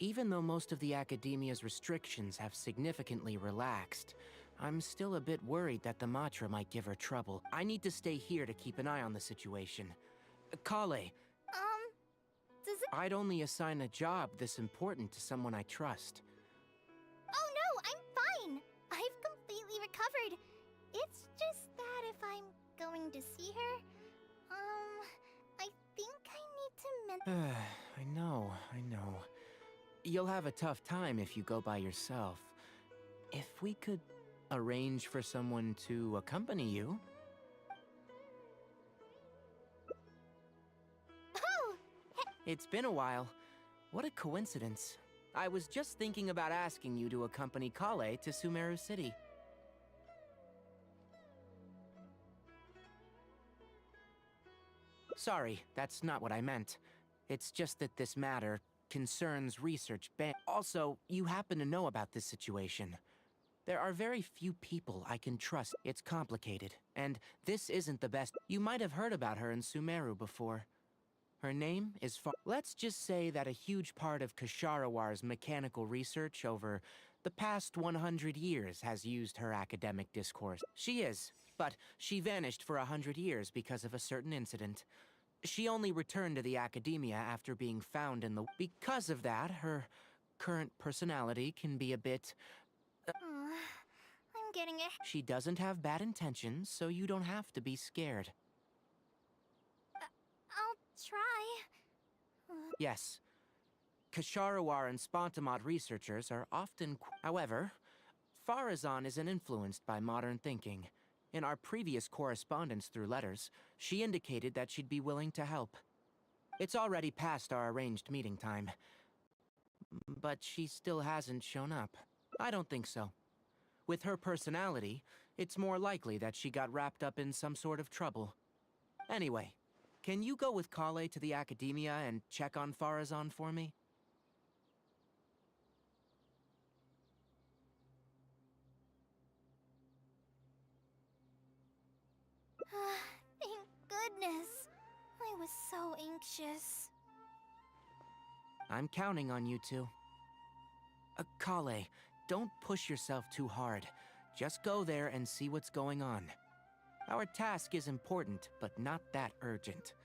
Even though most of the academia's restrictions have significantly relaxed, I'm still a bit worried that the Matra might give her trouble. I need to stay here to keep an eye on the situation. Kale, Does it— I'd only assign a job this important to someone I trust. Oh no, I'm fine! I've completely recovered. It's just that if I'm going to see her, I think I need to I know. You'll have a tough time if you go by yourself. If we could arrange for someone to accompany you. Oh! It's been a while. What a coincidence. I was just thinking about asking you to accompany Kale to Sumeru City. Sorry, that's not what I meant. It's just that this matter concerns research ban. Also, you happen to know about this situation. There are very few people I can trust. It's complicated, and this isn't the best. You might have heard about her in Sumeru before. Her name is Let's just say that a huge part of Kasharawar's mechanical research over the past 100 years has used her academic discourse. She is, but she vanished for 100 years because of a certain incident. She only returned to the academia after being found in the... Because of that, her current personality can be a bit... I'm getting it. She doesn't have bad intentions, so you don't have to be scared. I'll try. Yes. Kasharawar and Spontamot researchers are often... However, Faruzan isn't influenced by modern thinking. In our previous correspondence through letters, she indicated that she'd be willing to help. It's already past our arranged meeting time. But she still hasn't shown up. I don't think so. With her personality, it's more likely that she got wrapped up in some sort of trouble. Anyway, can you go with Kale to the academia and check on Faruzan for me? Thank goodness. I was so anxious. I'm counting on you two. Kale, don't push yourself too hard. Just go there and see what's going on. Our task is important, but not that urgent.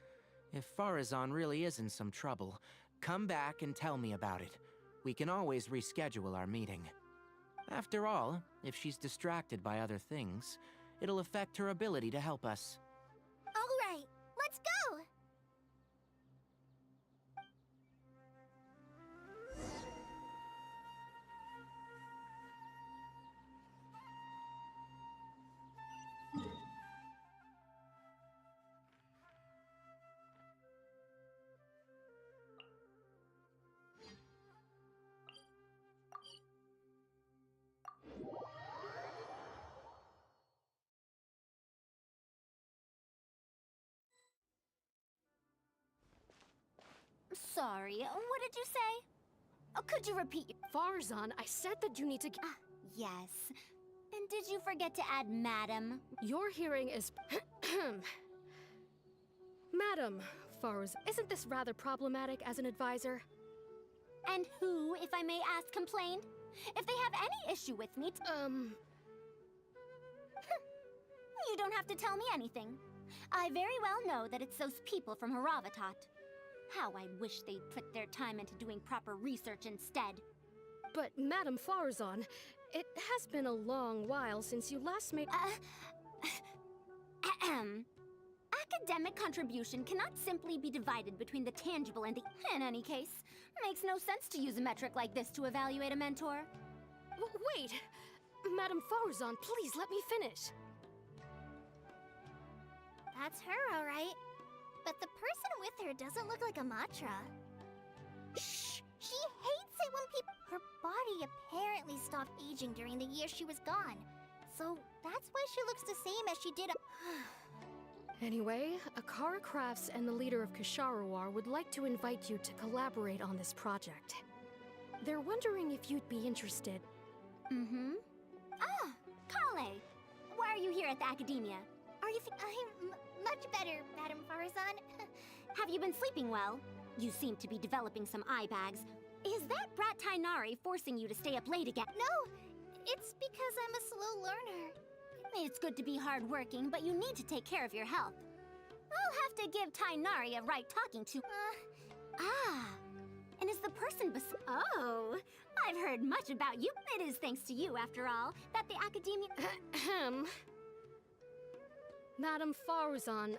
If Faruzan really is in some trouble, come back and tell me about it. We can always reschedule our meeting. After all, if she's distracted by other things, it'll affect her ability to help us. All right, let's go! Sorry, what did you say? Oh, could you repeat? Farzan, I said that you need to... Yes. And did you forget to add Madam? Your hearing is... Madam Farzan, isn't this rather problematic as an advisor? And who, if I may ask, complained? If they have any issue with me... You don't have to tell me anything. I very well know that it's those people from Haravatat. How I wish they'd put their time into doing proper research instead. But, Madam Farzan, it has been a long while since you last made... Academic contribution cannot simply be divided between the tangible and the... In any case, makes no sense to use a metric like this to evaluate a mentor. Wait! Madam Farzan, please let me finish. That's her, all right. But the person with her doesn't look like a Matra. Shh! She hates it when people... Her body apparently stopped aging during the year she was gone. So that's why she looks the same as she did... Anyway, Akara Crafts and the leader of Kasharawar would like to invite you to collaborate on this project. They're wondering if you'd be interested. Mm-hmm. Ah! Kale! Why are you here at the Academia? Are you I'm much better, Madam Farzan. Have you been sleeping well? You seem to be developing some eye bags. Is that brat Tainari forcing you to stay up late again? No, it's because I'm a slow learner. It's good to be hardworking, but you need to take care of your health. I'll have to give Tainari a right talking to. And is the person Oh, I've heard much about you. It is thanks to you, after all, that the Academia... Madam Faruzan.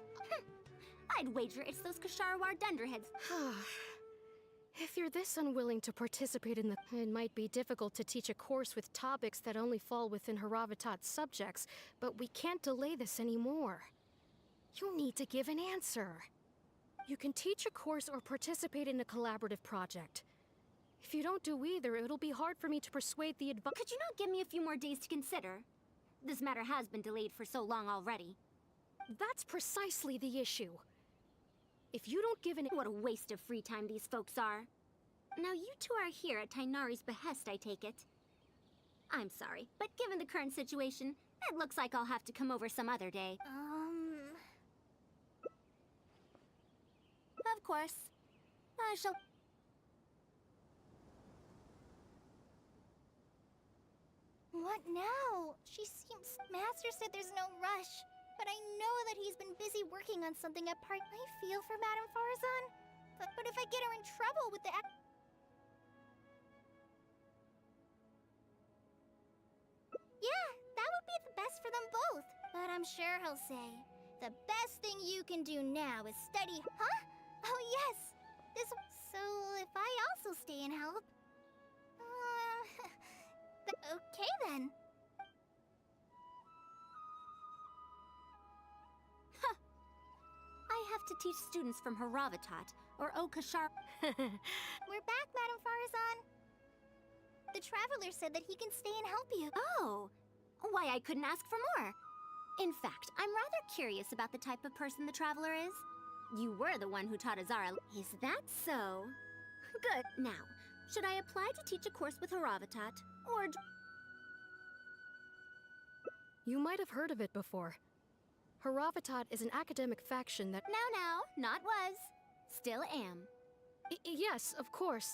I'd wager it's those Kasharawar dunderheads. If you're this unwilling to participate in the... It might be difficult to teach a course with topics that only fall within Haravatat's subjects, but we can't delay this anymore. You need to give an answer. You can teach a course or participate in a collaborative project. If you don't do either, it'll be hard for me to persuade the advice. Could you not give me a few more days to consider? This matter has been delayed for so long already. That's precisely the issue. If you don't give an... What a waste of free time these folks are. Now you two are here at Tainari's behest, I take it. I'm sorry, but given the current situation, it looks like I'll have to come over some other day. Of course. I shall... What now? Master said there's no rush, but I know that he's been busy working on something at part. I feel for Madame Farzan, but if I get her in trouble with the Yeah, that would be the best for them both. But I'm sure he'll say, the best thing you can do now is study. Huh? Oh yes. So if I also stay and help. Okay then. I have to teach students from Haravatat, or Okashar. We're back, Madame Farzan. The Traveler said that he can stay and help you. Oh, why I couldn't ask for more. In fact, I'm rather curious about the type of person the Traveler is. You were the one who taught Azara. Is that so? Good. Now, should I apply to teach a course with Haravatat, or... You might have heard of it before. Haravatat is an academic faction that... Now, not was. Still am. Yes, of course.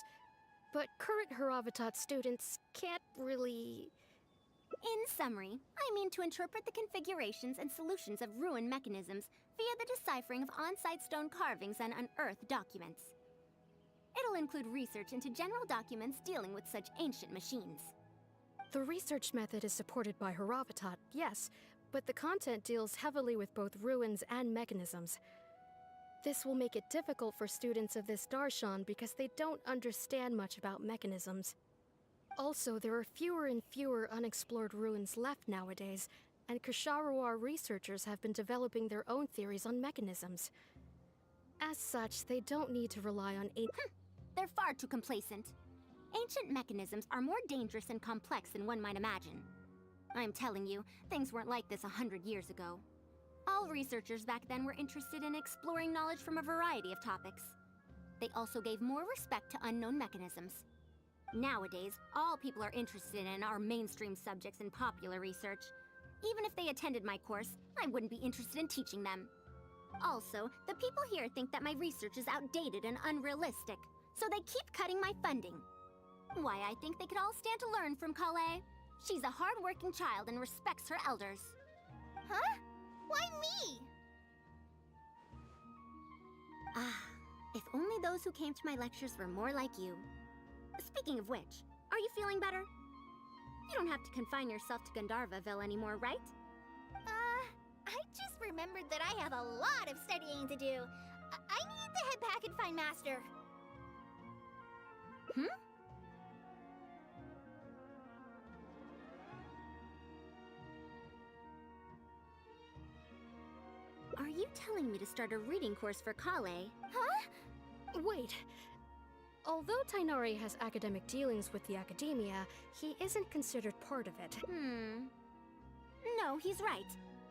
But current Haravatat students can't really... In summary, I mean to interpret the configurations and solutions of ruin mechanisms via the deciphering of on-site stone carvings and unearthed documents. It'll include research into general documents dealing with such ancient machines. The research method is supported by Haravatat, yes, but the content deals heavily with both ruins and mechanisms. This will make it difficult for students of this darshan because they don't understand much about mechanisms. Also, there are fewer and fewer unexplored ruins left nowadays, and Kasharawar researchers have been developing their own theories on mechanisms. As such, they don't need to rely on They're far too complacent. Ancient mechanisms are more dangerous and complex than one might imagine. I'm telling you, things weren't like this 100 years ago. All researchers back then were interested in exploring knowledge from a variety of topics. They also gave more respect to unknown mechanisms. Nowadays, all people are interested in are mainstream subjects in popular research. Even if they attended my course, I wouldn't be interested in teaching them. Also, the people here think that my research is outdated and unrealistic, so they keep cutting my funding. Why, I think they could all stand to learn from Kale. She's a hard-working child and respects her elders. Huh? Why me? If only those who came to my lectures were more like you. Speaking of which, are you feeling better? You don't have to confine yourself to Gandharvaville anymore, right? I just remembered that I have a lot of studying to do. I need to head back and find Master. Are you telling me to start a reading course for Kale? Huh? Wait. Although Tainari has academic dealings with the academia, he isn't considered part of it. No, he's right.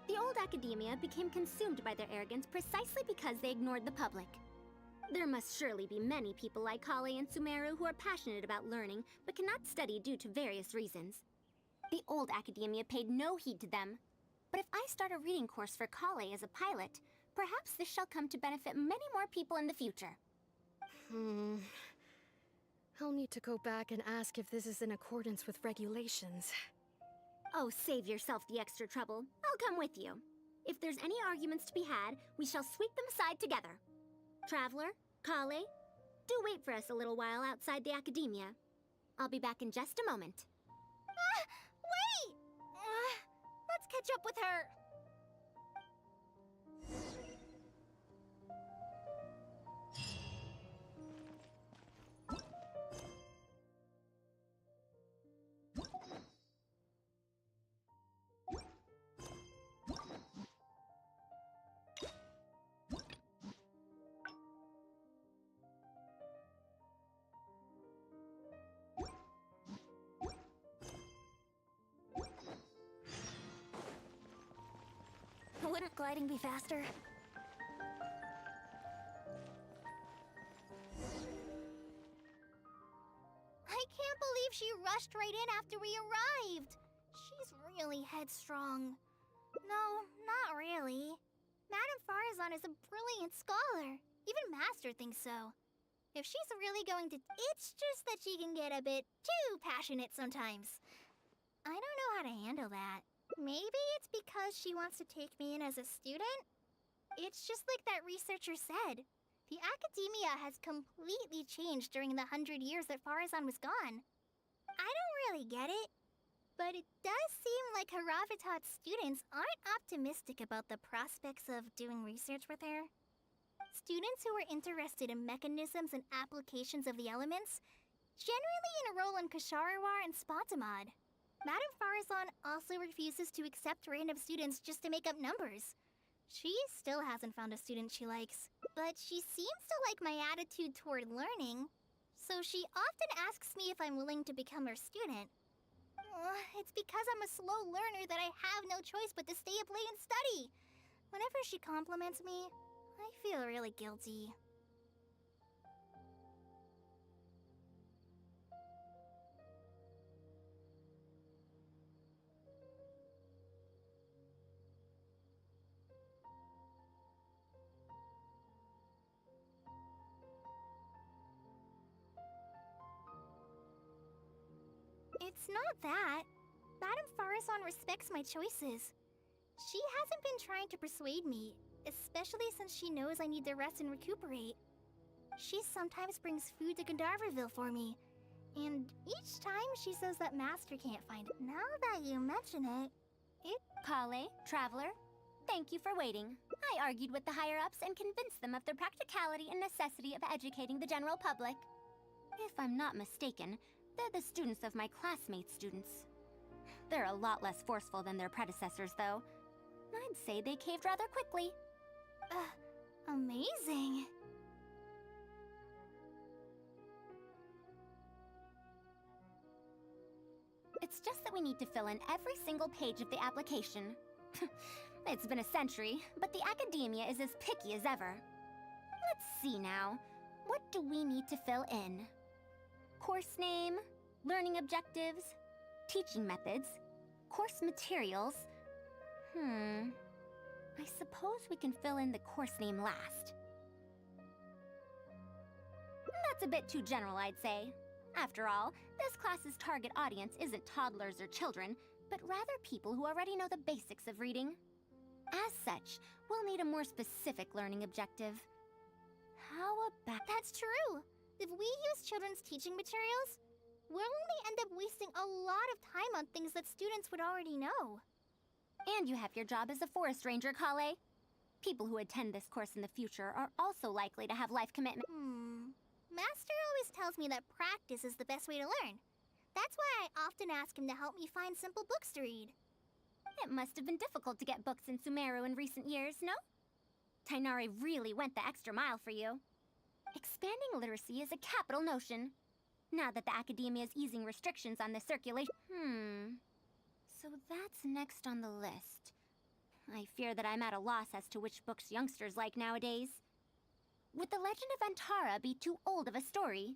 The old academia became consumed by their arrogance precisely because they ignored the public. There must surely be many people like Kale and Sumeru who are passionate about learning, but cannot study due to various reasons. The old academia paid no heed to them. But if I start a reading course for Kale as a pilot, perhaps this shall come to benefit many more people in the future. I'll need to go back and ask if this is in accordance with regulations. Oh, save yourself the extra trouble. I'll come with you. If there's any arguments to be had, we shall sweep them aside together. Traveler, Kale, do wait for us a little while outside the academia. I'll be back in just a moment. Wait! Let's catch up with her. Wouldn't gliding be faster? I can't believe she rushed right in after we arrived. She's really headstrong. No, not really. Madame Farazan is a brilliant scholar. Even Master thinks so. If she's really going to... It's just that she can get a bit too passionate sometimes. I don't know how to handle that. Maybe it's because she wants to take me in as a student? It's just like that researcher said. The academia has completely changed during the 100 years that Farazan was gone. I don't really get it, but it does seem like Haravitat's students aren't optimistic about the prospects of doing research with her. Students who are interested in mechanisms and applications of the elements generally enroll in Kasharawar and Spotamod. Madame Farazan also refuses to accept random students just to make up numbers. She still hasn't found a student she likes, but she seems to like my attitude toward learning, so she often asks me if I'm willing to become her student. It's because I'm a slow learner that I have no choice but to stay up late and study. Whenever she compliments me, I feel really guilty. It's not that. Madame Farazan respects my choices. She hasn't been trying to persuade me, especially since she knows I need to rest and recuperate. She sometimes brings food to Gandharvaville for me, and each time she says that Master can't find it. Now that you mention it, Kale, Traveler, thank you for waiting. I argued with the higher-ups and convinced them of the practicality and necessity of educating the general public. If I'm not mistaken, they're the students of my classmates' students. They're a lot less forceful than their predecessors, though. I'd say they caved rather quickly. Amazing. It's just that we need to fill in every single page of the application. It's been a century, but the academia is as picky as ever. Let's see now. What do we need to fill in? Course name, learning objectives, teaching methods, course materials. I suppose we can fill in the course name last. That's a bit too general, I'd say. After all, this class's target audience isn't toddlers or children, but rather people who already know the basics of reading. As such, we'll need a more specific learning objective. How about... That's true. If we use children's teaching materials, we'll only end up wasting a lot of time on things that students would already know. And you have your job as a forest ranger, Kale. People who attend this course in the future are also likely to have life commitment. Master always tells me that practice is the best way to learn. That's why I often ask him to help me find simple books to read. It must have been difficult to get books in Sumeru in recent years, no? Tainari really went the extra mile for you. Expanding literacy is a capital notion. Now that the academia is easing restrictions on the circulation... So that's next on the list. I fear that I'm at a loss as to which books youngsters like nowadays. Would The Legend of Antara be too old of a story?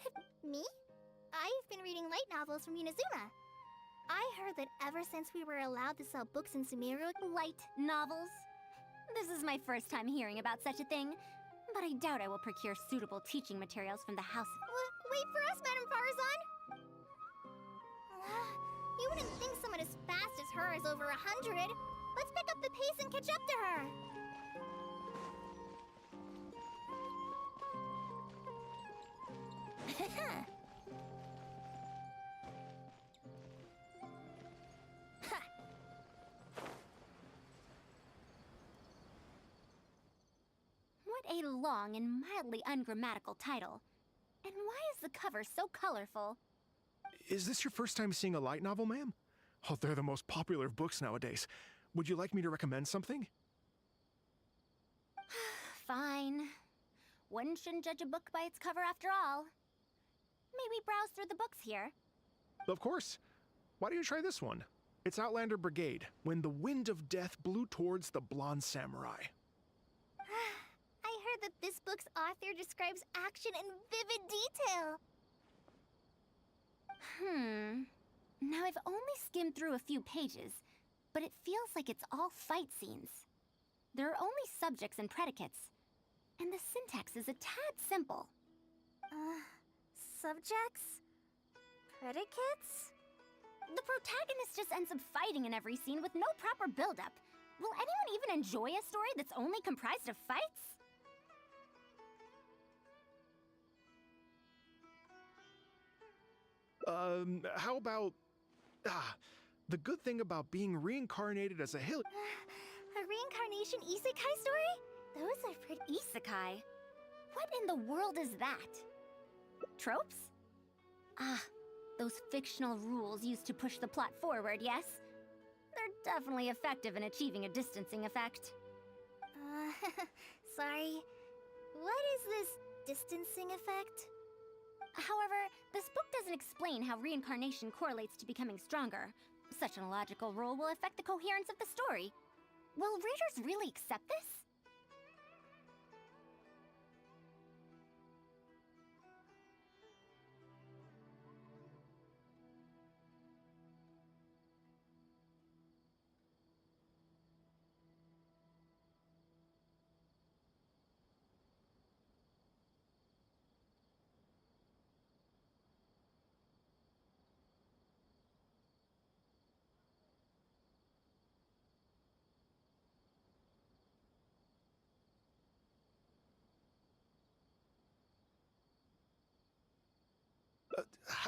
would have... Me? I've been reading light novels from Inazuma. I heard that ever since we were allowed to sell books in Sumeru... Light novels? This is my first time hearing about such a thing, but I doubt I will procure suitable teaching materials from the house. Wait for us, Madame Faruzan! You wouldn't think someone as fast as her is over 100. Let's pick up the pace and catch up to her. What a long and mildly ungrammatical title. And why is the cover so colorful? Is this your first time seeing a light novel, ma'am? Oh, they're the most popular of books nowadays. Would you like me to recommend something? Fine. One shouldn't judge a book by its cover after all. Maybe browse through the books here. Of course. Why don't you try this one? It's Outlander Brigade, When the Wind of Death Blew Towards the Blonde Samurai. I heard that this book's author describes action in vivid detail. Now I've only skimmed through a few pages, but it feels like it's all fight scenes. There are only subjects and predicates, and the syntax is a tad simple. Subjects? Predicates? The protagonist just ends up fighting in every scene with no proper build-up. Will anyone even enjoy a story that's only comprised of fights? How about... the good thing about being reincarnated as a hill... A reincarnation isekai story? Those are pretty... Isekai? What in the world is that? Tropes? Ah, those fictional rules used to push the plot forward, yes? They're definitely effective in achieving a distancing effect. Sorry. What is this distancing effect? However, this book doesn't explain how reincarnation correlates to becoming stronger. Such an illogical rule will affect the coherence of the story. Will readers really accept this?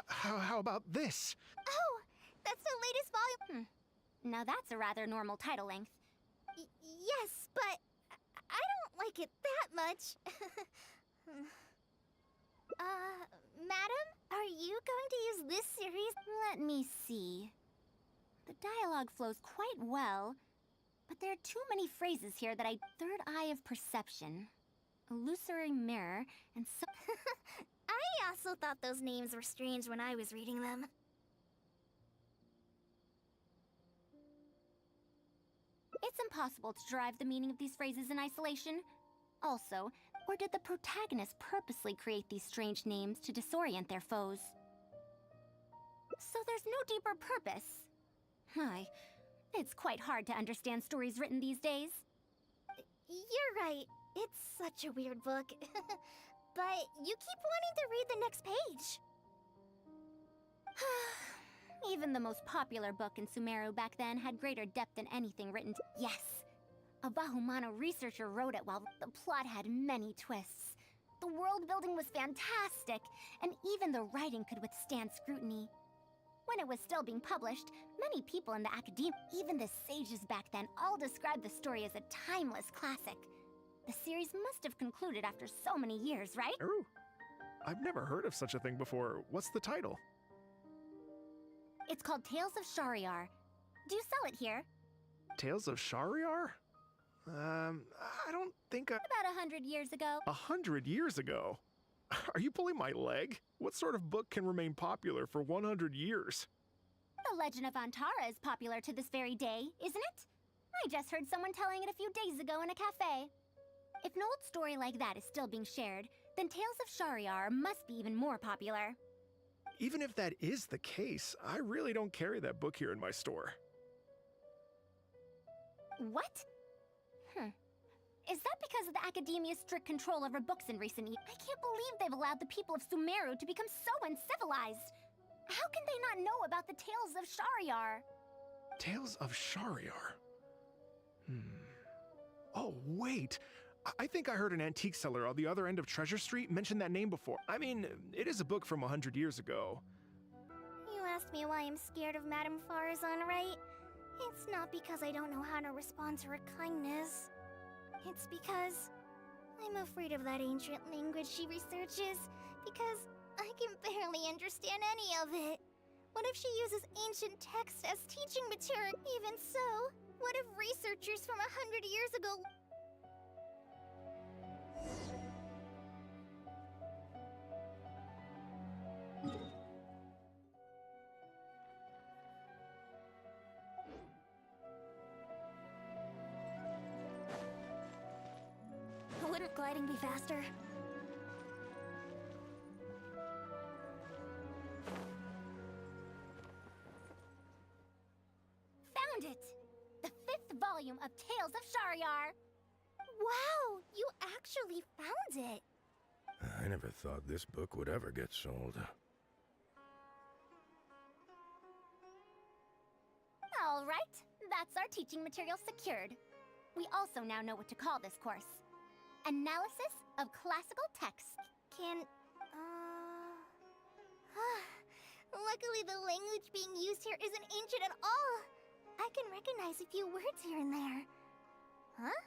How about this? Oh, that's the latest volume. Now that's a rather normal title length. Yes, but I don't like it that much. Madam, are you going to use this series? Let me see. The dialogue flows quite well, but there are too many phrases here that I... Third eye of perception, illusory mirror, and so... I also thought those names were strange when I was reading them. It's impossible to derive the meaning of these phrases in isolation. Also, or did the protagonist purposely create these strange names to disorient their foes? So there's no deeper purpose. It's quite hard to understand stories written these days. You're right. It's such a weird book. But you keep wanting to read the next page. Even the most popular book in Sumeru back then had greater depth than anything written. Yes! A Bahumano researcher wrote it while the plot had many twists. The world building was fantastic, and even the writing could withstand scrutiny. When it was still being published, many people in the academia, even the sages back then, all described the story as a timeless classic. The series must have concluded after so many years, right? Oh, I've never heard of such a thing before. What's the title? It's called Tales of Shariar. Do you sell it here? Tales of Shariar? I don't think About 100 years ago. 100 years ago? Are you pulling my leg? What sort of book can remain popular for 100 years? The Legend of Antara is popular to this very day, isn't it? I just heard someone telling it a few days ago in a cafe. If an old story like that is still being shared, then Tales of Shariar must be even more popular. Even if that is the case, I really don't carry that book here in my store. What? Is that because of the Academia's strict control over books in recent years? I can't believe they've allowed the people of Sumeru to become so uncivilized. How can they not know about the Tales of Shariar? Tales of Shariar? Oh, wait. I think I heard an antique seller on the other end of Treasure Street mention that name before. I mean, it is a book from 100 years ago. You asked me why I'm scared of Madame Farazan, right? It's not because I don't know how to respond to her kindness. It's because I'm afraid of that ancient language she researches, because I can barely understand any of it. What if she uses ancient texts as teaching material? Even so, what if researchers from 100 years ago... Wouldn't gliding be faster? Found it! The 5th volume of Tales of Shariar! Wow, you actually found it! I never thought this book would ever get sold. All right, that's our teaching material secured. We also now know what to call this course. Analysis of Classical Text. Luckily the language being used here isn't ancient at all. I can recognize a few words here and there. Huh?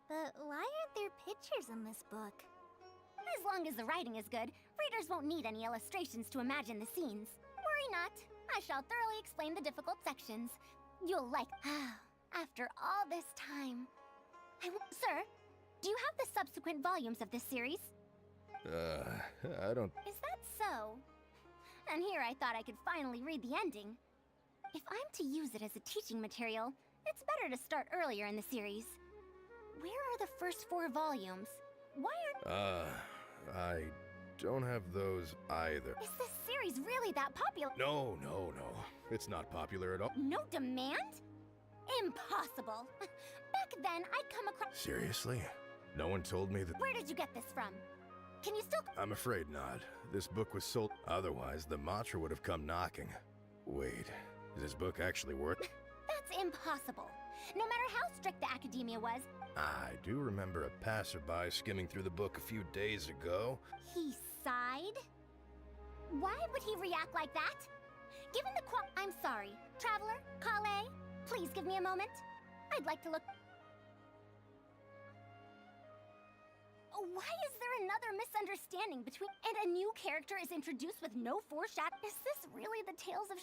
But why aren't there pictures in this book? As long as the writing is good, readers won't need any illustrations to imagine the scenes. Worry not, I shall thoroughly explain the difficult sections. You'll like... After all this time... Sir, do you have the subsequent volumes of this series? I don't... Is that so? And here I thought I could finally read the ending. If I'm to use it as a teaching material, it's better to start earlier in the series. Where are the first 4 volumes? Why aren't... I don't have those either. Is this series really that popular? No. It's not popular at all. No demand? Impossible. Back then, I'd come across... Seriously? No one told me that... Where did you get this from? Can you still... I'm afraid not. This book was sold... Otherwise, the mantra would have come knocking. Wait, is this book actually worth... That's impossible. No matter how strict the academia was... I do remember a passerby skimming through the book a few days ago. He sighed? Why would he react like that? Given the I'm sorry. Traveler, Kale, please give me a moment. I'd like to look... Why is there another misunderstanding between... And a new character is introduced with no foreshadow? Is this really the Tales of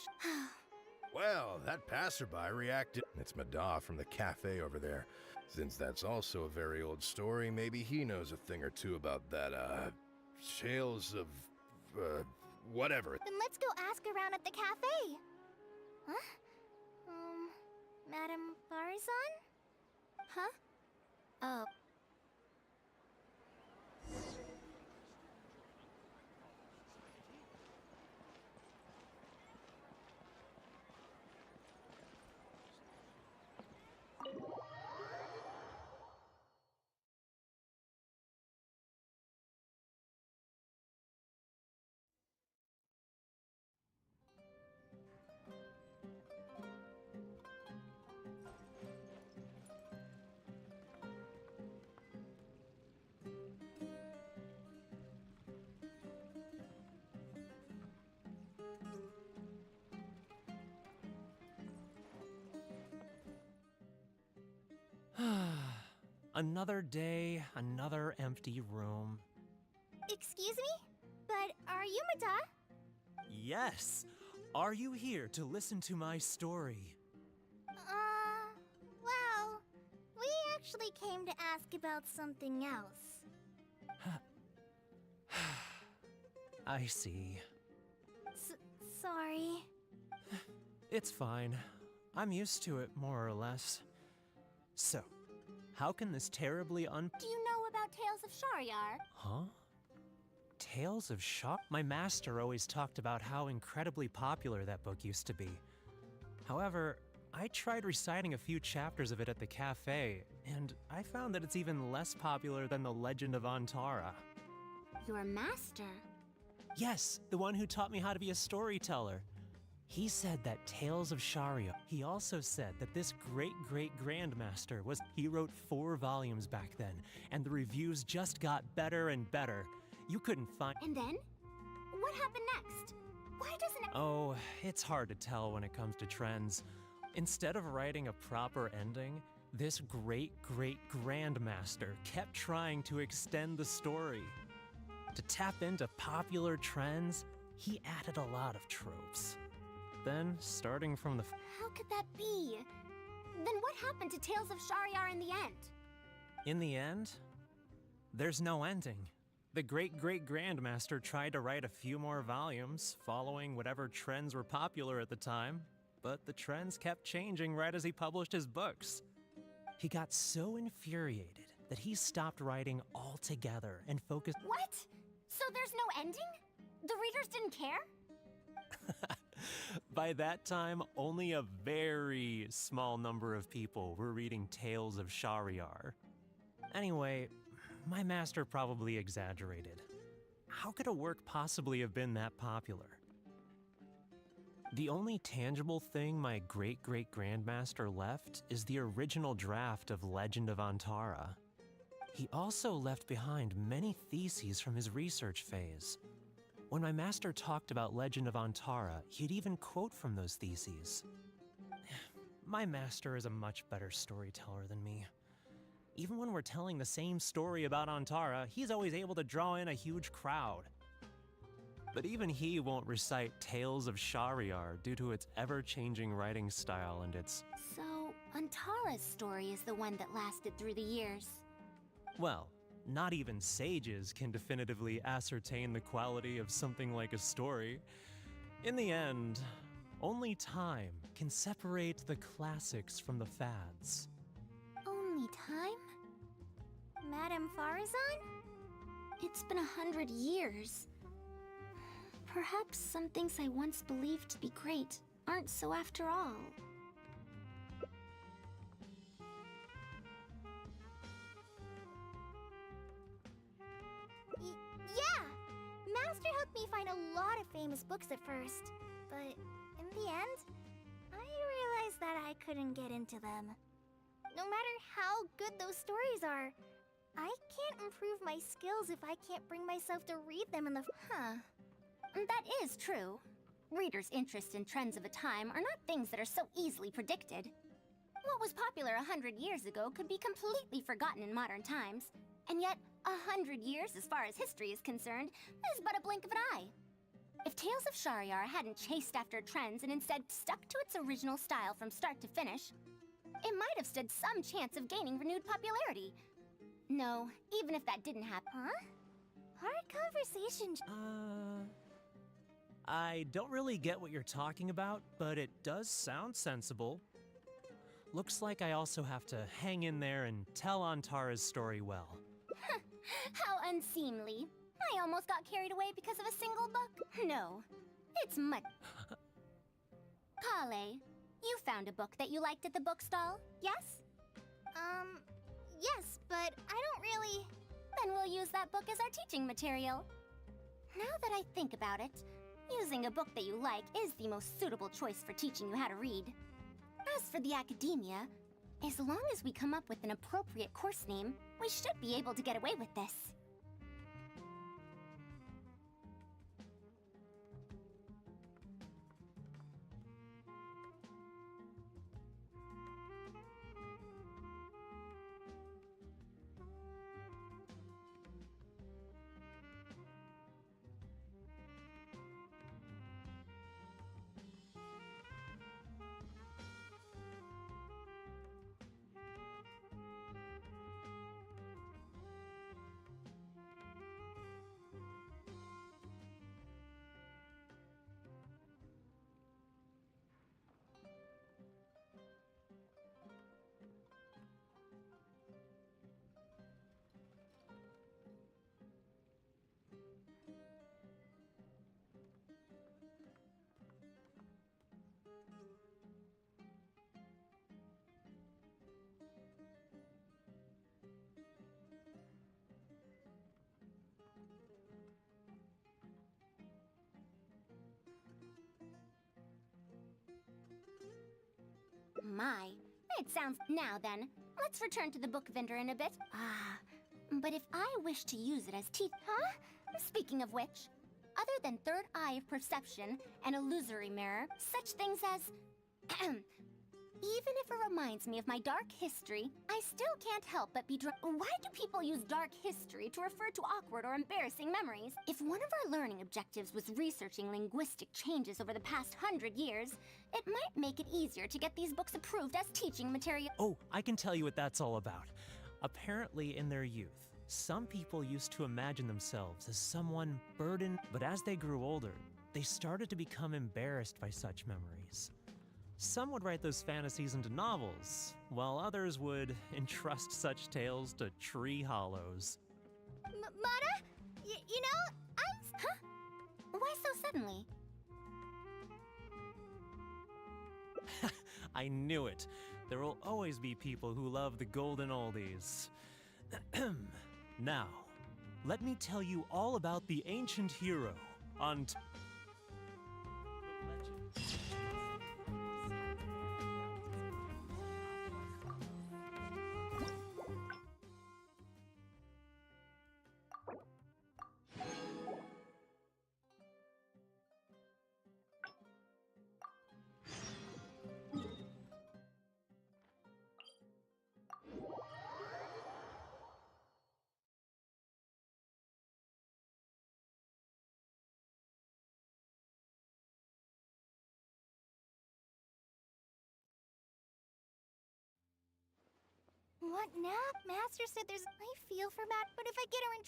Well, that passerby reacted... It's Mada from the cafe over there. Since that's also a very old story, maybe he knows a thing or two about that, Tales of... whatever. Then let's go ask around at the cafe. Huh? Madame Farazan? Huh? Oh. Another day, another empty room. Excuse me? But are you Mada? Yes! Are you here to listen to my story? Well, we actually came to ask about something else. I see. Sorry. It's fine. I'm used to it, more or less. So, how can this terribly Do you know about Tales of Shariar? Huh? Tales of My master always talked about how incredibly popular that book used to be. However, I tried reciting a few chapters of it at the cafe, and I found that it's even less popular than the Legend of Antara. Your master? Yes, the one who taught me how to be a storyteller. He said that Tales of Sharia. He also said that this great-great-grandmaster he wrote 4 volumes back then, and the reviews just got better and better. You couldn't find— And then? What happened next? Why doesn't it— Oh, it's hard to tell when it comes to trends. Instead of writing a proper ending, this great-great-grandmaster kept trying to extend the story. To tap into popular trends, he added a lot of tropes. Then, starting from the— How could that be? Then what happened to Tales of Shahryar in the end? In the end, there's no ending. The great-great-grandmaster tried to write a few more volumes, following whatever trends were popular at the time, but the trends kept changing right as he published his books. He got so infuriated that he stopped writing altogether and focused— What? So there's no ending? The readers didn't care? By that time, only a very small number of people were reading Tales of Shahryar. Anyway, my master probably exaggerated. How could a work possibly have been that popular? The only tangible thing my great-great-grandmaster left is the original draft of Legend of Antara. He also left behind many theses from his research phase. When my master talked about Legend of Antara, he'd even quote from those theses. My master is a much better storyteller than me. Even when we're telling the same story about Antara, he's always able to draw in a huge crowd. But even he won't recite Tales of Shahryar due to its ever-changing writing style and its— So, Antara's story is the one that lasted through the years. Well, not even sages can definitively ascertain the quality of something like a story. In the end, only time can separate the classics from the fads. Only time? Madame Faruzan? It's been 100 years. Perhaps some things I once believed to be great aren't so after all. Yeah! Master helped me find a lot of famous books at first, but in the end, I realized that I couldn't get into them. No matter how good those stories are, I can't improve my skills if I can't bring myself to read them in the— That is true. Readers' interest in trends of a time are not things that are so easily predicted. What was popular 100 years ago could be completely forgotten in modern times, and yet 100 years as far as history is concerned is but a blink of an eye. If Tales of Shahryar hadn't chased after trends and instead stuck to its original style from start to finish, it might have stood some chance of gaining renewed popularity. No, even if that didn't happen— Huh? Hard conversation. I don't really get what you're talking about, but it does sound sensible. Looks like I also have to hang in there and tell Antara's story well. How unseemly. I almost got carried away because of a single book. No, it's much— Kale, you found a book that you liked at the bookstall, yes? Yes, but I don't really— Then we'll use that book as our teaching material. Now that I think about it, using a book that you like is the most suitable choice for teaching you how to read. As for the academia, as long as we come up with an appropriate course name, we should be able to get away with this. My, it sounds... Now then, let's return to the book vendor in a bit. But if I wish to use it as teeth... Huh? Speaking of which, other than third eye of perception and illusory mirror, such things as... Even if it reminds me of my dark history, I still can't help but be Why do people use dark history to refer to awkward or embarrassing memories? If one of our learning objectives was researching linguistic changes over the past 100 years, it might make it easier to get these books approved as teaching material. Oh, I can tell you what that's all about. Apparently, in their youth, some people used to imagine themselves as someone burdened, but as they grew older, they started to become embarrassed by such memories. Some would write those fantasies into novels, while others would entrust such tales to tree hollows. Mata? You know, Huh? Why so suddenly? I knew it. There will always be people who love the golden oldies. Now, let me tell you all about the ancient hero on what now? Master said there's... I feel for Matt, but if I get her in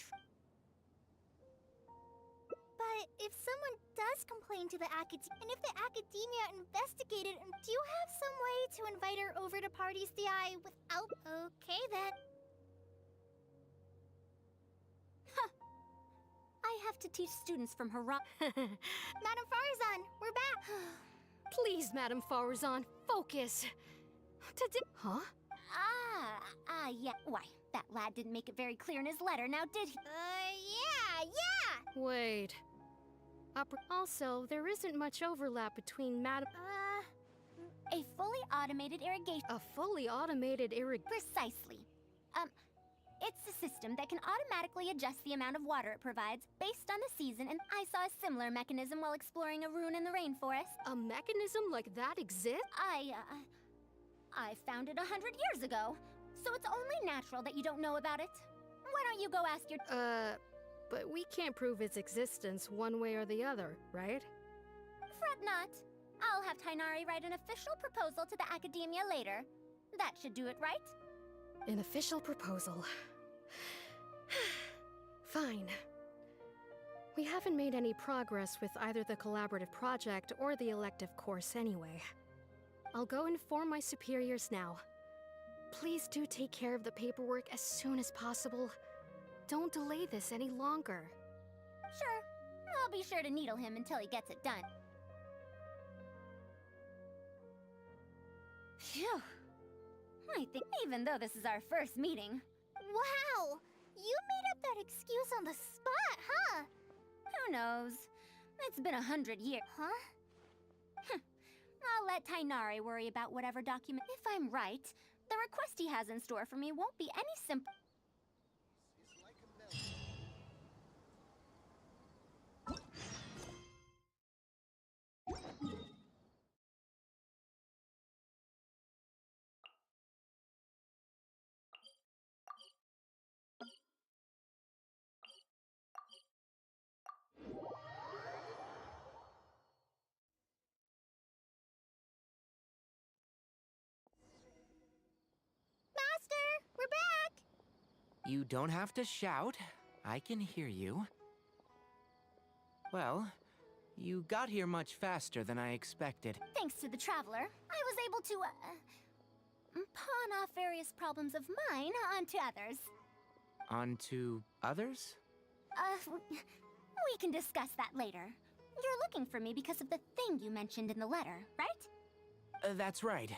But if someone does complain to the and if the academia investigated, do you have some way to invite her over to Parties the Eye without... Okay, then. I have to teach students from Madam Farzan, we're back! Please, Madam Faruzan, focus. Huh? Yeah. Why, that lad didn't make it very clear in his letter, now did he? Yeah! Wait. Also, there isn't much overlap between Madam... A fully automated irrigation... A fully automated Precisely. It's a system that can automatically adjust the amount of water it provides based on the season, and I saw a similar mechanism while exploring a ruin in the rainforest. A mechanism like that exists? I found it 100 years ago, so it's only natural that you don't know about it. Why don't you go ask your... But we can't prove its existence one way or the other, right? Fret not. I'll have Tainari write an official proposal to the Academia later. That should do it, right? An official proposal. Fine. We haven't made any progress with either the collaborative project or the elective course anyway. I'll go inform my superiors now. Please do take care of the paperwork as soon as possible. Don't delay this any longer. Sure. I'll be sure to needle him until he gets it done. Phew. I think even though this is our first meeting... Wow! You made up that excuse on the spot, huh? Who knows? It's been 100 years. Huh? I'll let Tainari worry about whatever document... If I'm right, the request he has in store for me won't be any simple... We're back! You don't have to shout. I can hear you. Well, you got here much faster than I expected. Thanks to the Traveler, I was able to, pawn off various problems of mine onto others. Onto others? We can discuss that later. You're looking for me because of the thing you mentioned in the letter, right? That's right.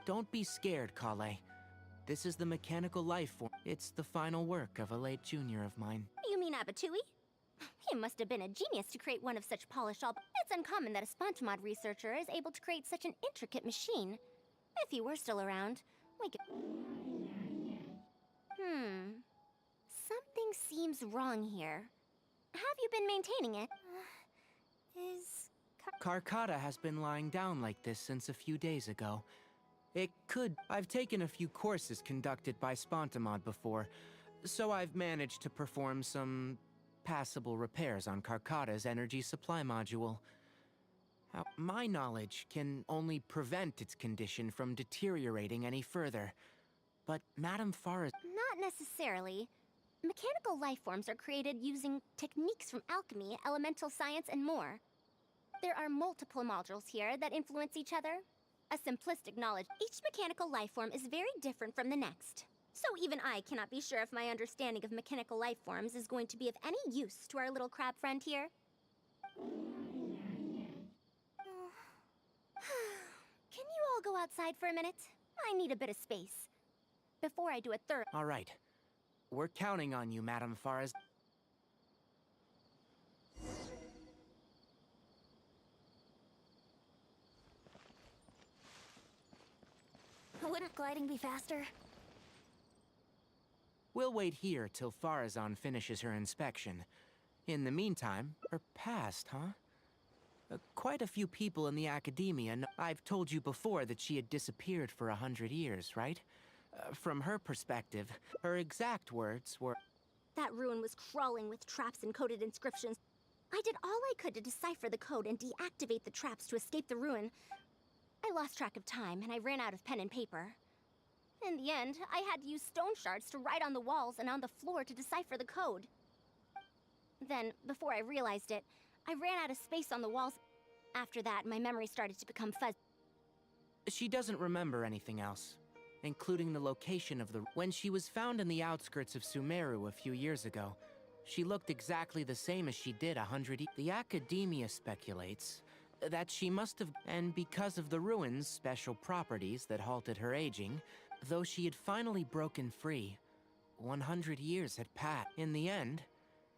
Don't be scared, Kale. This is the mechanical life form. It's the final work of a late junior of mine. You mean Abatui? He must have been a genius to create one of such polished all. It's uncommon that a Spontamod researcher is able to create such an intricate machine. If he were still around, we could... Something seems wrong here. Have you been maintaining it? Karkata has been lying down like this since a few days ago. It could... I've taken a few courses conducted by Spontamod before, so I've managed to perform some passable repairs on Karkata's energy supply module. My knowledge can only prevent its condition from deteriorating any further. But Madame Farah... Not necessarily. Mechanical life forms are created using techniques from alchemy, elemental science, and more. There are multiple modules here that influence each other. A simplistic knowledge. Each mechanical life form is very different from the next. So even I cannot be sure if my understanding of mechanical life forms is going to be of any use to our little crab friend here. Can you all go outside for a minute? I need a bit of space. Before I do a thorough... All right. We're counting on you, Madame Farah. Wouldn't gliding be faster? We'll wait here till Farazan finishes her inspection. In the meantime, her past, huh? Quite a few people in the academia I've told you before that she had disappeared for 100 years, right? From her perspective, her exact words were... That ruin was crawling with traps and coded inscriptions. I did all I could to decipher the code and deactivate the traps to escape the ruin. I lost track of time, and I ran out of pen and paper. In the end, I had to use stone shards to write on the walls and on the floor to decipher the code. Then, before I realized it, I ran out of space on the walls. After that, my memory started to become fuzzy. She doesn't remember anything else, including the location of the... When she was found in the outskirts of Sumeru a few years ago, she looked exactly the same as she did 100 The academia speculates that she must have... And because of the ruins' special properties that halted her aging, though she had finally broken free, 100 years had passed. In the end,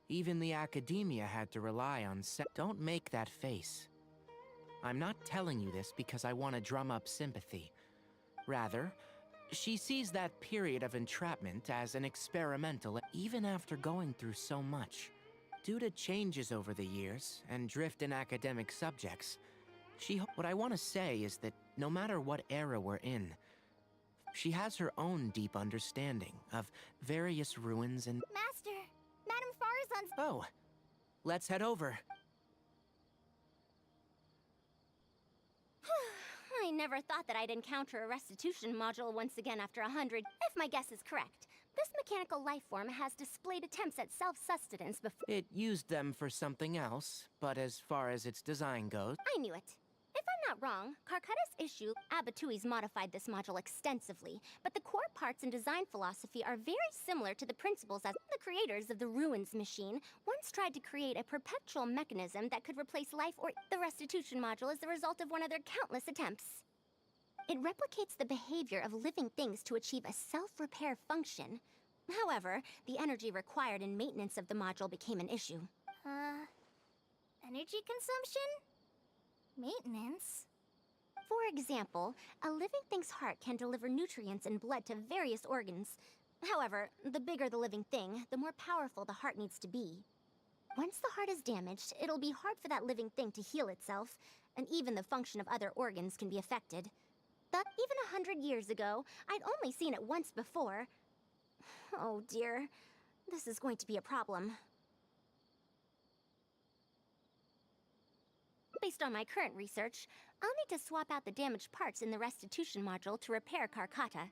even the academia had to rely on Don't make that face. I'm not telling you this because I want to drum up sympathy. Rather, she sees that period of entrapment as an experimental, even after going through so much. Due to changes over the years and drift in academic subjects, what I want to say is that no matter what era we're in, she has her own deep understanding of various ruins and... Master! Madame Farazan's... Oh, let's head over. I never thought that I'd encounter a restitution module once again after 100. If my guess is correct, this mechanical life form has displayed attempts at self-sustenance before. It used them for something else, but as far as its design goes... I knew it. If I'm not wrong, Karkata's issue, Abatui's modified this module extensively, but the core parts and design philosophy are very similar to the principles as the creators of the Ruins machine once tried to create a perpetual mechanism that could replace life or... The restitution module is the result of one of their countless attempts. It replicates the behavior of living things to achieve a self-repair function. However, the energy required in maintenance of the module became an issue. Energy consumption? Maintenance? For example, a living thing's heart can deliver nutrients and blood to various organs. However, the bigger the living thing, the more powerful the heart needs to be. Once the heart is damaged, it'll be hard for that living thing to heal itself, and even the function of other organs can be affected. But even 100 years ago, I'd only seen it once before. Oh dear, this is going to be a problem. Based on my current research, I'll need to swap out the damaged parts in the restitution module to repair Karkata.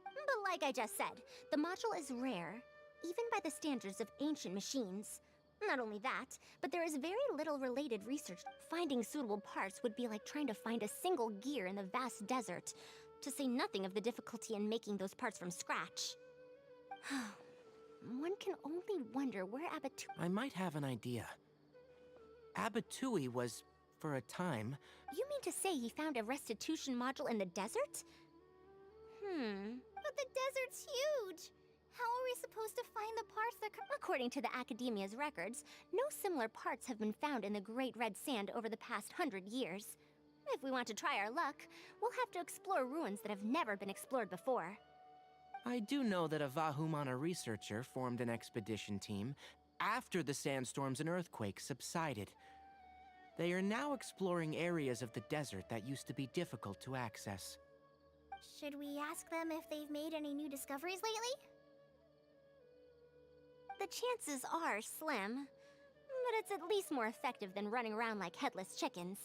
But like I just said, the module is rare, even by the standards of ancient machines. Not only that, but there is very little related research. Finding suitable parts would be like trying to find a single gear in the vast desert, to say nothing of the difficulty in making those parts from scratch. One can only wonder where Abatui... I might have an idea. Abatui was, for a time... You mean to say he found a restitution module in the desert? But the desert's huge! How are we supposed to find the parts that According to the Academia's records, no similar parts have been found in the Great Red Sand over the past 100 years. If we want to try our luck, we'll have to explore ruins that have never been explored before. I do know that a Vahumana researcher formed an expedition team after the sandstorms and earthquakes subsided. They are now exploring areas of the desert that used to be difficult to access. Should we ask them if they've made any new discoveries lately? The chances are slim, but it's at least more effective than running around like headless chickens.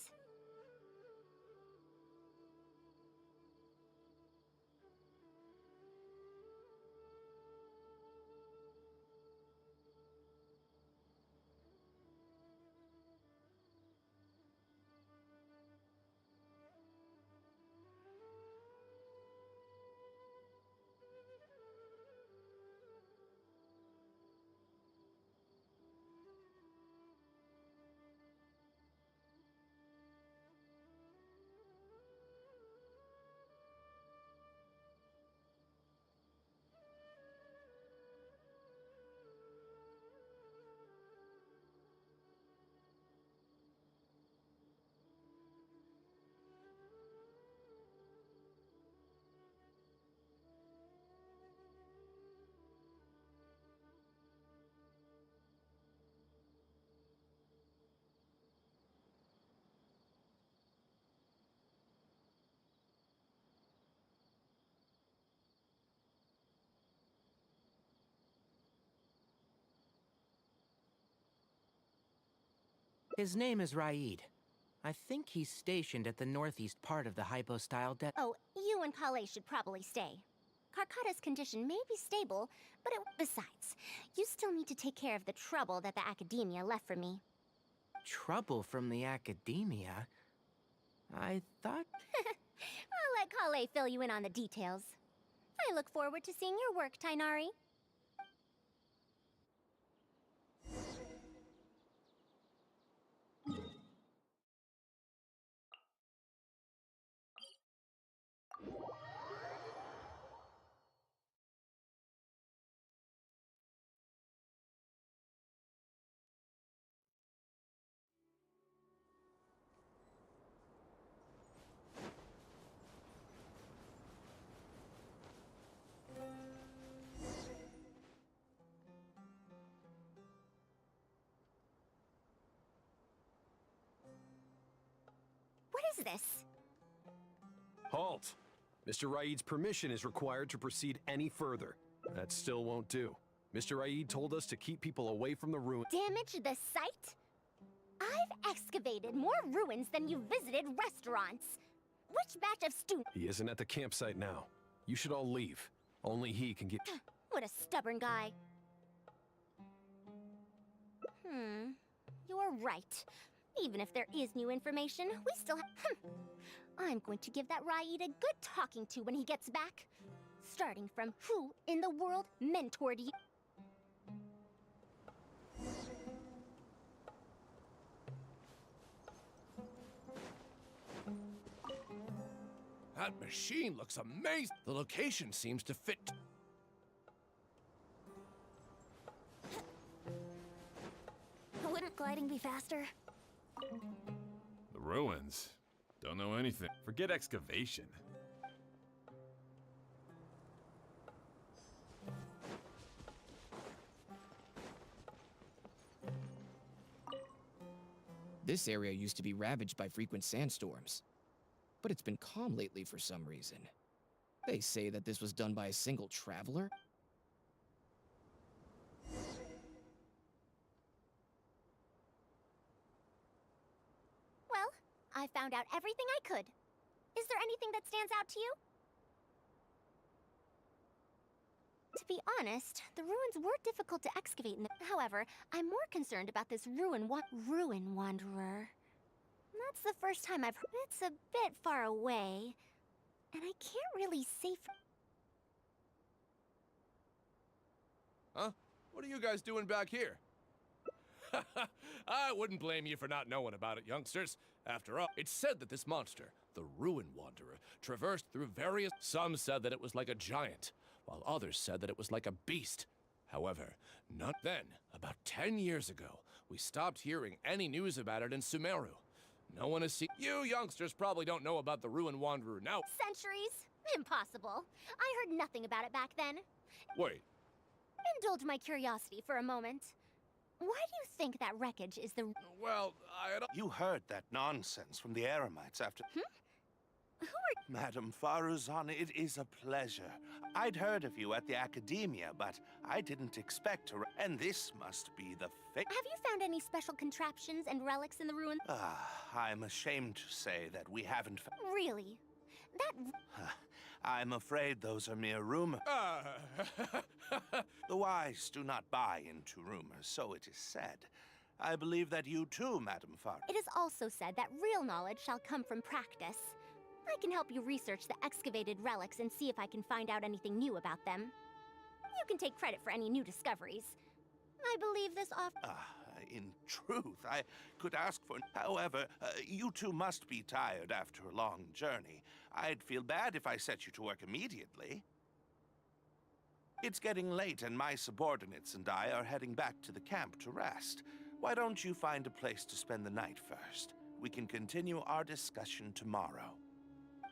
His name is Raid. I think he's stationed at the northeast part of the hypostyle Oh, you and Kale should probably stay. Karkata's condition may be stable, but besides, you still need to take care of the trouble that the Academia left for me. Trouble from the Academia? I thought... I'll let Kale fill you in on the details. I look forward to seeing your work, Tainari. What is this? Halt! Mr. Raid's permission is required to proceed any further. That still won't do. Mr. Raid told us to keep people away from the ruin. Damage the site? I've excavated more ruins than you visited restaurants. Which batch of students? He isn't at the campsite now. You should all leave. Only he can get... What a stubborn guy. You're right. Even if there is new information, we still have... I'm going to give that Raid a good talking to when he gets back. Starting from who in the world mentored you? That machine looks amazing. The location seems to fit. Wouldn't gliding be faster? The ruins. Don't know anything. Forget excavation. This area used to be ravaged by frequent sandstorms, but it's been calm lately for some reason. They say that this was done by a single traveler? Well, I found out everything I could. Is there anything that stands out to you? To be honest, the ruins were difficult to excavate. However, I'm more concerned about this ruin wanderer. That's the first time I've heard. It's a bit far away, and I can't really safely... Huh? What are you guys doing back here? I wouldn't blame you for not knowing about it, youngsters. After all, it's said that this monster, The Ruin Wanderer traversed through various... Some said that it was like a giant, while others said that it was like a beast. However, not then, about 10 years ago, we stopped hearing any news about it in Sumeru. No one has seen... You youngsters probably don't know about the Ruin Wanderer now. Centuries? Impossible. I heard nothing about it back then. Wait, Indulge my curiosity for a moment. Why do you think that wreckage is the... well, I don't... You heard that nonsense from the Eremites after... Who are... Madam Faruzan, it is a pleasure. I'd heard of you at the Academia, but I didn't expect to... And this must be the Have you found any special contraptions and relics in the ruin? I'm ashamed to say that we haven't... Really? That... I'm afraid those are mere rumors. The wise do not buy into rumors, so it is said. I believe that you too, Madam Far. It is also said that real knowledge shall come from practice. I can help you research the excavated relics and see if I can find out anything new about them. You can take credit for any new discoveries. I believe this In truth, I could ask for... However, you two must be tired after a long journey. I'd feel bad if I set you to work immediately. It's getting late, and my subordinates and I are heading back to the camp to rest. Why don't you find a place to spend the night first? We can continue our discussion tomorrow.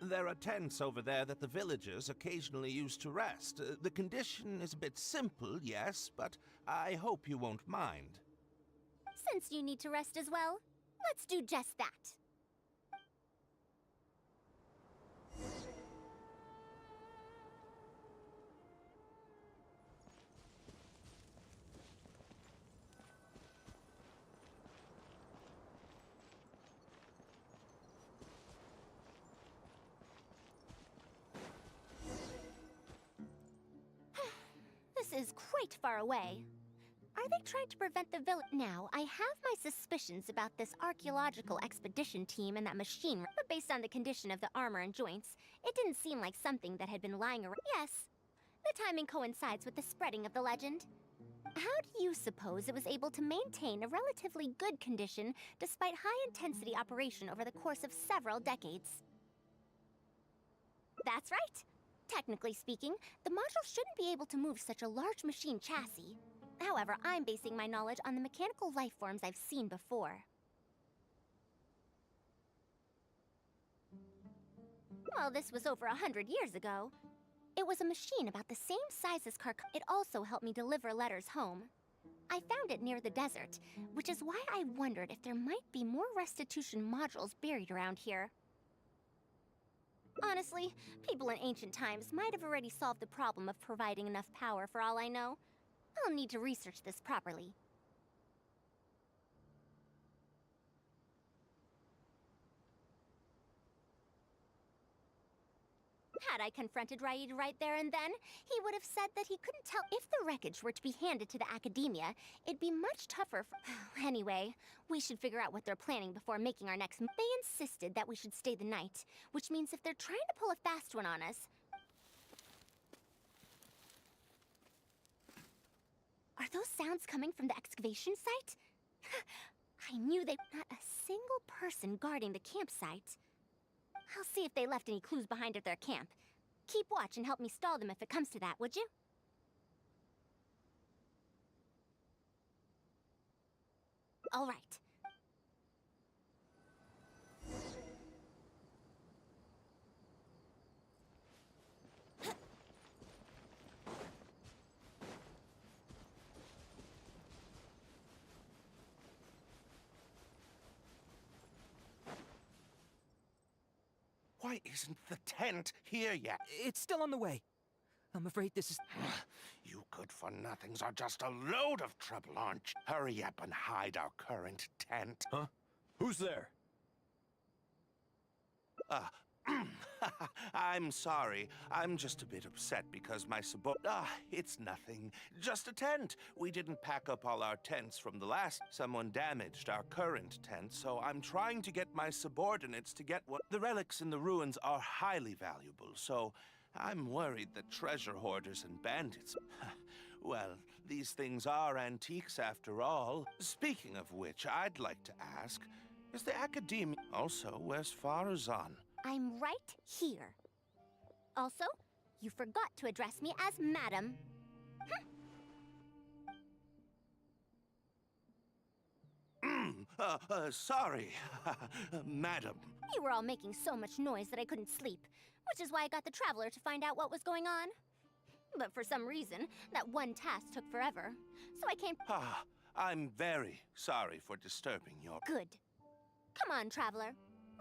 There are tents over there that the villagers occasionally use to rest. The condition is a bit simple, yes, but I hope you won't mind. Since you need to rest as well, let's do just that. This is quite far away. Are they trying to prevent the village? Now, I have my suspicions about this archaeological expedition team and that machine, but based on the condition of the armor and joints, it didn't seem like something that had been lying around. Yes, the timing coincides with the spreading of the legend. How do you suppose it was able to maintain a relatively good condition despite high-intensity operation over the course of several decades? That's right. Technically speaking, the module shouldn't be able to move such a large machine chassis. However, I'm basing my knowledge on the mechanical life forms I've seen before. Well, this was over 100 years ago. It was a machine about the same size as It also helped me deliver letters home. I found it near the desert, which is why I wondered if there might be more restitution modules buried around here. Honestly, people in ancient times might have already solved the problem of providing enough power for all I know. I'll need to research this properly. Had I confronted Raid right there and then, he would have said that he couldn't tell. If the wreckage were to be handed to the Academia, it'd be much tougher for... Anyway, we should figure out what they're planning before making our next... They insisted that we should stay the night, which means if they're trying to pull a fast one on us... Are those sounds coming from the excavation site? I knew they... Not a single person guarding the campsite. I'll see if they left any clues behind at their camp. Keep watch and help me stall them if it comes to that, would you? All right. Why isn't the tent here yet? It's still on the way. I'm afraid this is... You good-for-nothings are just a load of trouble, aren't you? Hurry up and hide our current tent. Huh? Who's there? I'm sorry. I'm just a bit upset because my it's nothing. Just a tent. We didn't pack up all our tents from the last. Someone damaged our current tent, so I'm trying to get my subordinates to get what... The relics in the ruins are highly valuable, so I'm worried that treasure hoarders and bandits... Well, these things are antiques after all. Speaking of which, I'd like to ask, is the Academia... Also, where's Faruzan? I'm right here. Also, you forgot to address me as Madam. Sorry, madam. You were all making so much noise that I couldn't sleep, which is why I got the Traveler to find out what was going on. But for some reason, that one task took forever, so I came— I'm very sorry for disturbing your— Good. Come on, Traveler.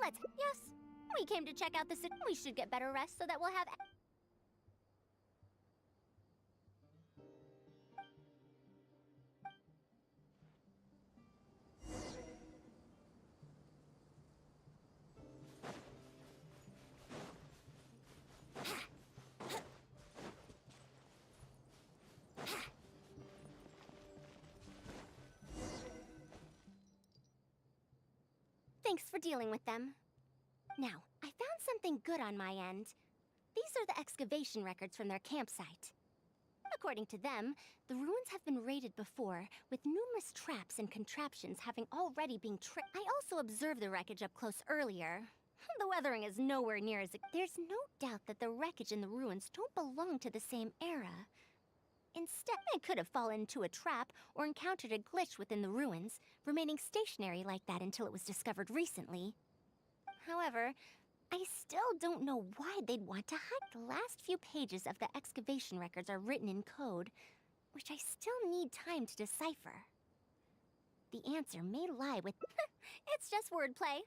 Let's— Yes, we came to check out the city. We should get better rest so that we'll have— Thanks for dealing with them. Now, I found something good on my end. These are the excavation records from their campsite. According to them, the ruins have been raided before, with numerous traps and contraptions having already been tricked. I also observed the wreckage up close earlier. The weathering is nowhere near as— There's no doubt that the wreckage and the ruins don't belong to the same era. Instead, I could have fallen into a trap or encountered a glitch within the ruins, remaining stationary like that until it was discovered recently. However, I still don't know why they'd want to hide. The last few pages of the excavation records are written in code, which I still need time to decipher. The answer may lie with— It's just wordplay.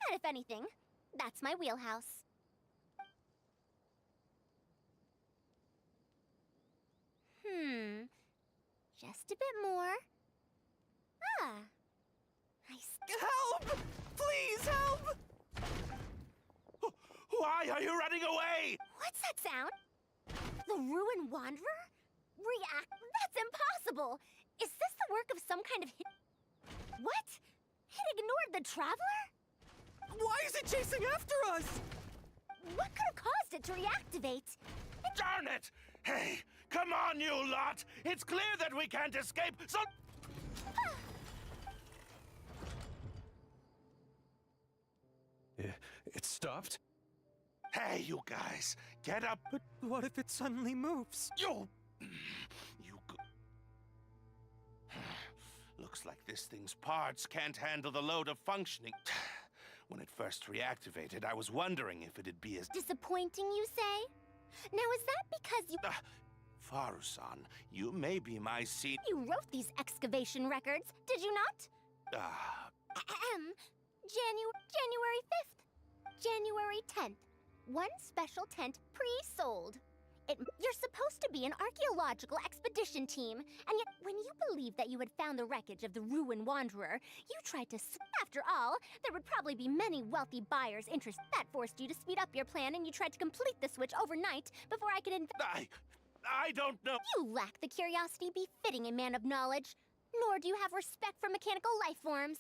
And if anything, that's my wheelhouse. Just a bit more. Help! Please help! Why are you running away? What's that sound? The Ruin Wanderer? That's impossible! Is this the work of some kind of What? It ignored the Traveler? Why is it chasing after us? What could have caused it to reactivate? Darn it! Hey, come on, you lot! It's clear that we can't escape, so— It stopped? Hey, you guys, get up! But what if it suddenly moves? You Looks like this thing's parts can't handle the load of functioning. When it first reactivated, I was wondering if it'd be as— Disappointing, you say? Now, is that because you— Faruzan, you may be my seed— You wrote these excavation records, did you not? January 5th. January 10th. One special tent pre-sold. You're supposed to be an archaeological expedition team, and yet when you believed that you had found the wreckage of the Ruin Wanderer, you tried to— After all, there would probably be many wealthy buyers interested. That forced you to speed up your plan, and you tried to complete the switch overnight before I could I don't know— You lack the curiosity befitting a man of knowledge, nor do you have respect for mechanical life forms.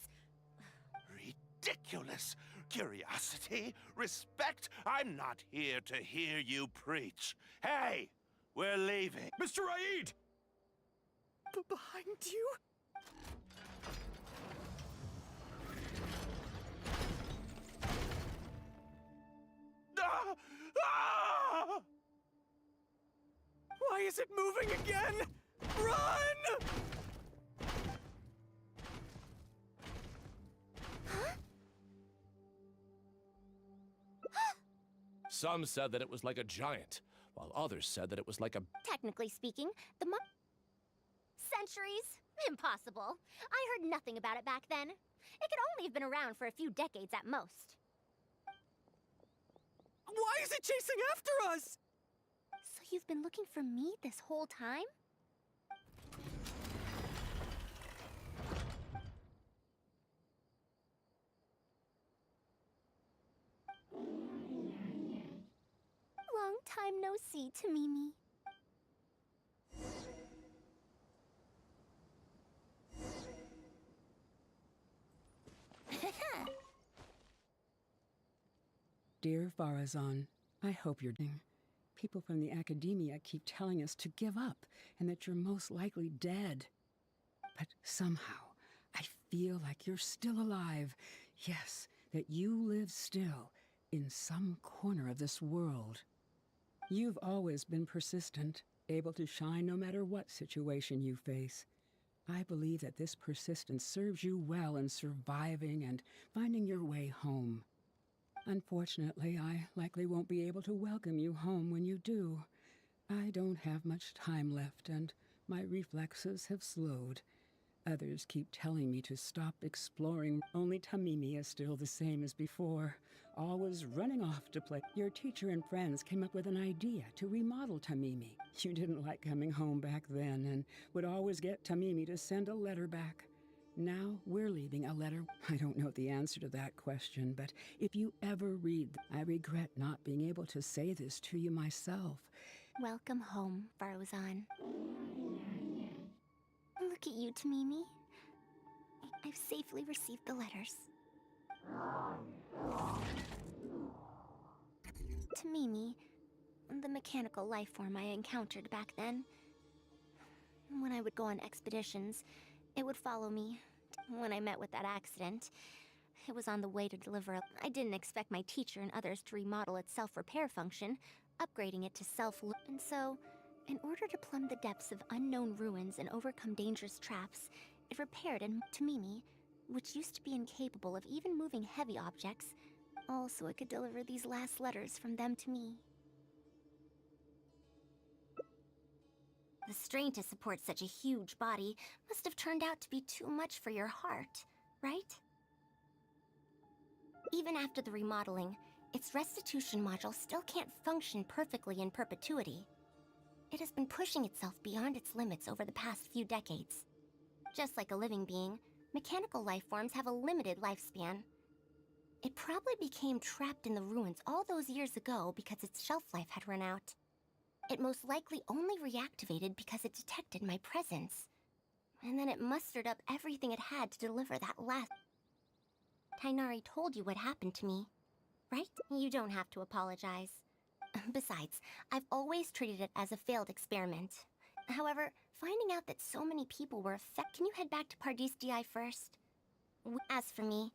Ridiculous! Curiosity? Respect? I'm not here to hear you preach. Hey! We're leaving. Mr. Raid! Behind you? Ah! Ah! Why is it moving again? Run! Some said that it was like a giant, while others said that it was like a— Technically speaking, Centuries? Impossible. I heard nothing about it back then. It could only have been around for a few decades at most. Why is it chasing after us? So you've been looking for me this whole time? Long time no see, Tamimi. Dear Farazan, I hope you're doing. People from the academia keep telling us to give up and that you're most likely dead. But somehow, I feel like you're still alive. Yes, that you live still, in some corner of this world. You've always been persistent, able to shine no matter what situation you face. I believe that this persistence serves you well in surviving and finding your way home. Unfortunately, I likely won't be able to welcome you home when you do. I don't have much time left, and my reflexes have slowed. Others keep telling me to stop exploring. Only Tamimi is still the same as before, always running off to play. Your teacher and friends came up with an idea to remodel Tamimi. You didn't like coming home back then and would always get Tamimi to send a letter back. Now we're leaving a letter. I don't know the answer to that question, but if you ever read, I regret not being able to say this to you myself. Welcome home, Faruzan. Look at you, Tamimi. I've safely received the letters. Tamimi, the mechanical life form I encountered back then. When I would go on expeditions, it would follow me. When I met with that accident, it was on the way to deliver. I didn't expect my teacher and others to remodel its self-repair function, upgrading it to and so, in order to plumb the depths of unknown ruins and overcome dangerous traps, it repaired and Tamimi, which used to be incapable of even moving heavy objects, so it could deliver these last letters from them to me. The strain to support such a huge body must have turned out to be too much for your heart, right? Even after the remodeling, its restitution module still can't function perfectly in perpetuity. It has been pushing itself beyond its limits over the past few decades. Just like a living being, mechanical life forms have a limited lifespan. It probably became trapped in the ruins all those years ago because its shelf life had run out. It most likely only reactivated because it detected my presence. And then it mustered up everything it had to deliver that last... Tainari told you what happened to me, right? You don't have to apologize. Besides, I've always treated it as a failed experiment. However, finding out that so many people were affected... Can you head back to Pardis DI first? As for me...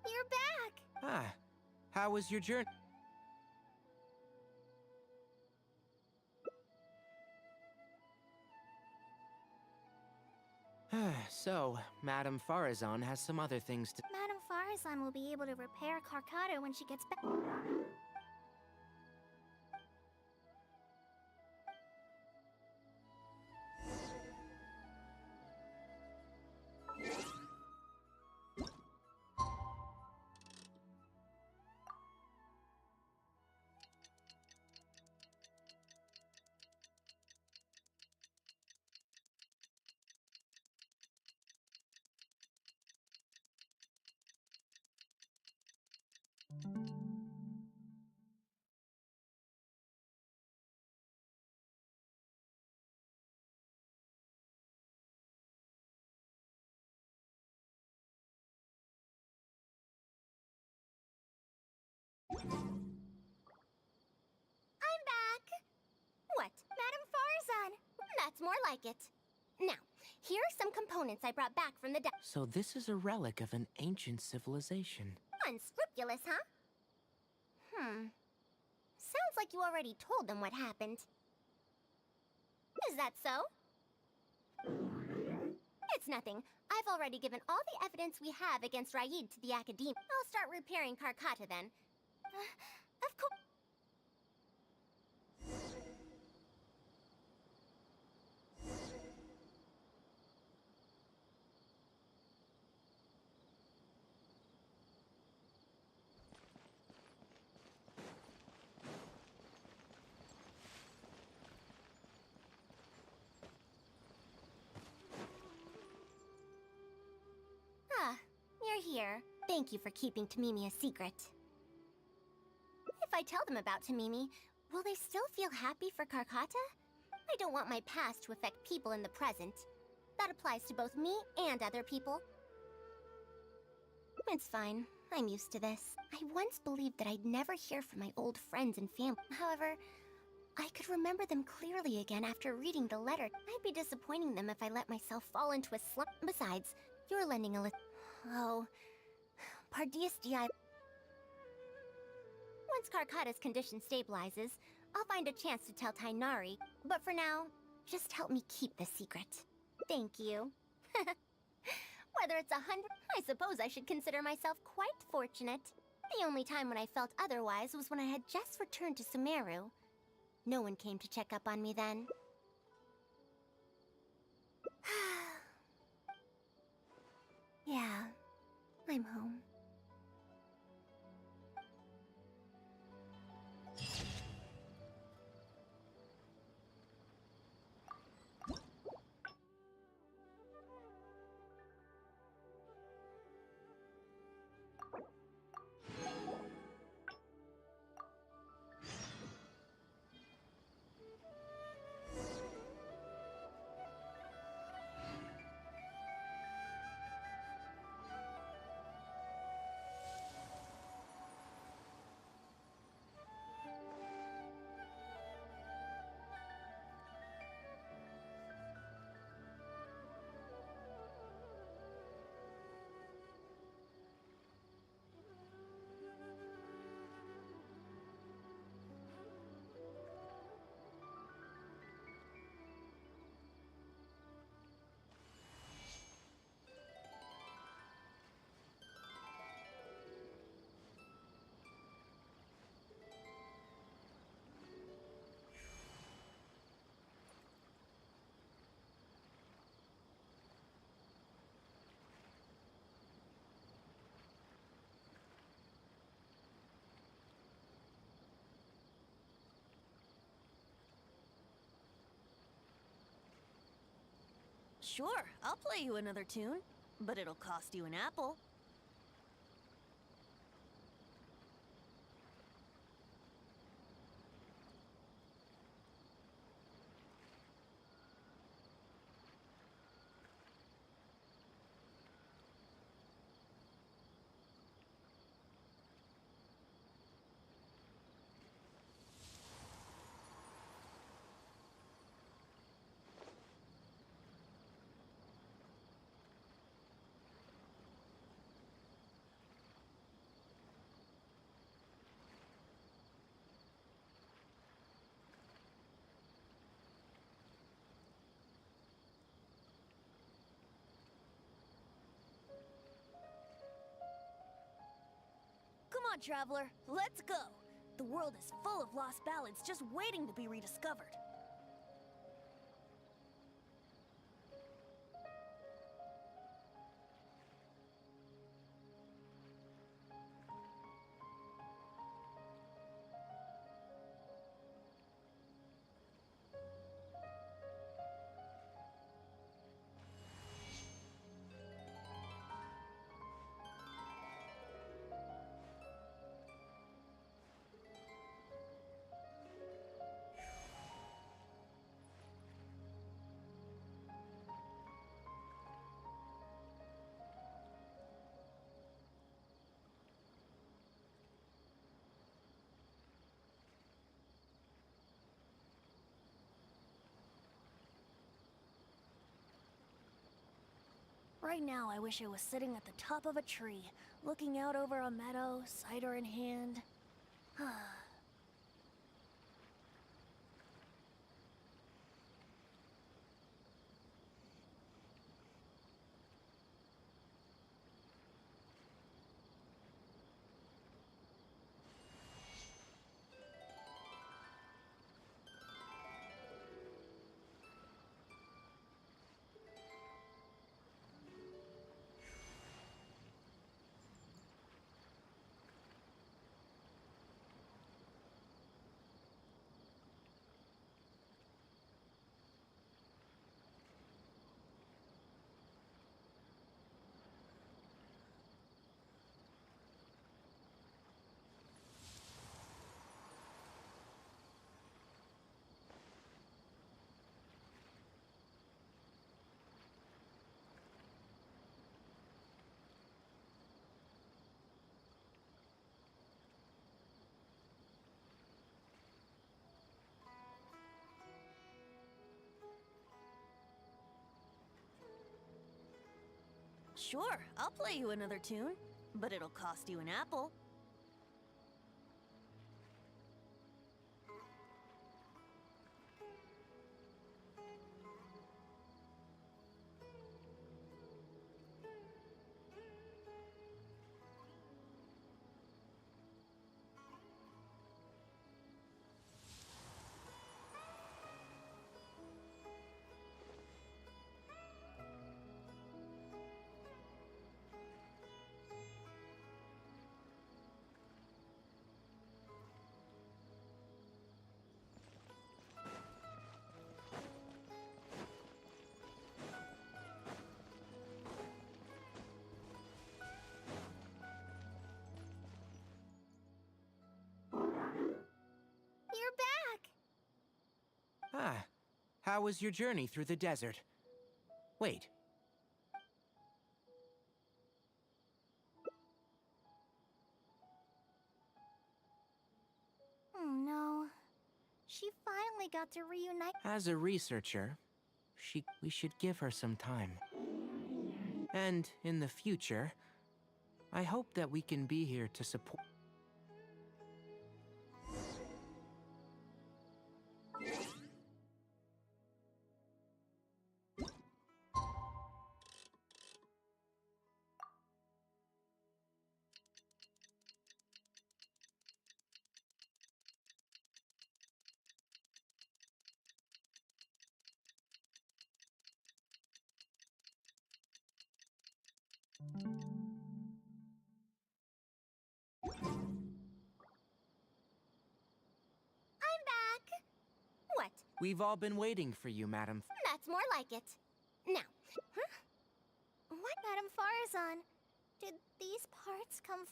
You're back! Ah, how was your journey? So, Madame Farazan has some other things to... Madame Farazan will be able to repair Carcado when she gets back. I'm back! What? Madame Farazan! That's more like it. Now, here are some components I brought back from the So this is a relic of an ancient civilization. Unscrupulous, huh? Sounds like you already told them what happened. Is that so? It's nothing. I've already given all the evidence we have against Raid to the Academy. I'll start repairing Carcata then. Of course. Thank you for keeping Tamimi a secret. If I tell them about Tamimi, will they still feel happy for Karkata? I don't want my past to affect people in the present. That applies to both me and other people. It's fine. I'm used to this. I once believed that I'd never hear from my old friends and family. However, I could remember them clearly again after reading the letter. I'd be disappointing them if I let myself fall into a slump. Besides, you're lending a little... Oh... Pardius Di... Once Karkata's condition stabilizes, I'll find a chance to tell Tainari. But for now, just help me keep the secret. Thank you. Whether it's 100, I suppose I should consider myself quite fortunate. The only time when I felt otherwise was when I had just returned to Sumeru. No one came to check up on me then. Yeah, I'm home. Sure, I'll play you another tune, but it'll cost you an apple. Come on, traveler, let's go! The world is full of lost ballads just waiting to be rediscovered. Right now, I wish I was sitting at the top of a tree, looking out over a meadow, cider in hand. Sure, I'll play you another tune, but it'll cost you an apple. You're back! Ah, how was your journey through the desert? Wait. Oh no. She finally got to reunite. As a researcher, we should give her some time. And in the future, I hope that we can be here to support. I'm back! What? We've all been waiting for you, madam. That's more like it. Now, What, Madame Farazan? Did these parts come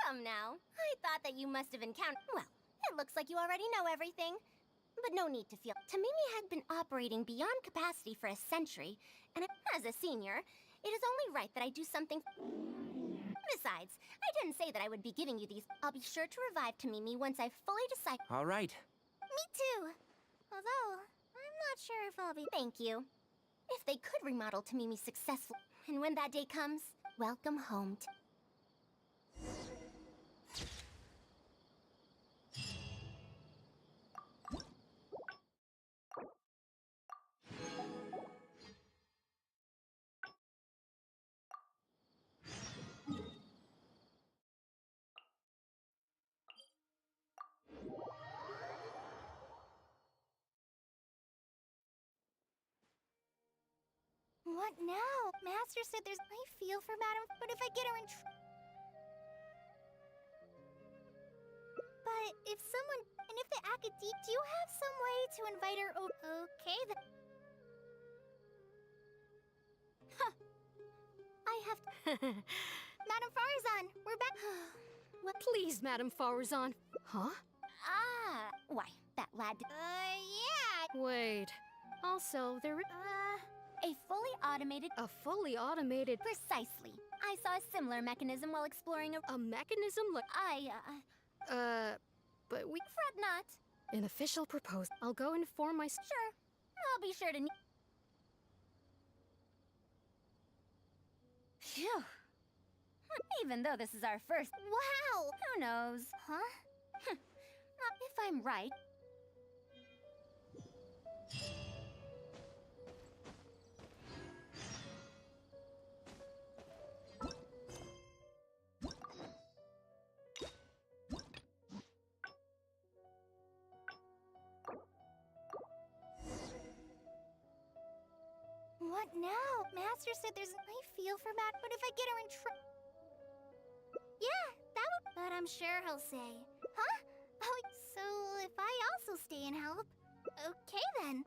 come now. I thought that you must have encountered. Well, it looks like you already know everything. But no need to feel. Tamimi had been operating beyond capacity for a century, and as a senior, it is only right that I do something. Besides, I didn't say that I would be giving you these. I'll be sure to revive Tamimi once I've fully decided. All right. Me too. Although, I'm not sure if I'll be. Thank you. If they could remodel Tamimi successfully, and when that day comes, welcome home to. What now? Master said there's. I feel for Madame, but if I get her in But if someone. And if the academe. Do you have some way to invite her Okay then. Huh. I have to. Madame Farazan, we're back. What? Please, Madame Farazan. Huh? Ah, why, that lad. Yeah. Wait. Also, there. A fully automated. A fully automated. Precisely. I saw a similar mechanism while exploring a mechanism like. But we. Fret not. An official proposal. I'll go inform my. Sure. I'll be sure to. Phew. Even though this is our first. Wow! Who knows? Huh? If I'm right. What now? Master said there's. I feel for Matt, but if I get her in Yeah, that would. But I'm sure he'll say. Huh? Oh, so if I also stay and help. Okay then.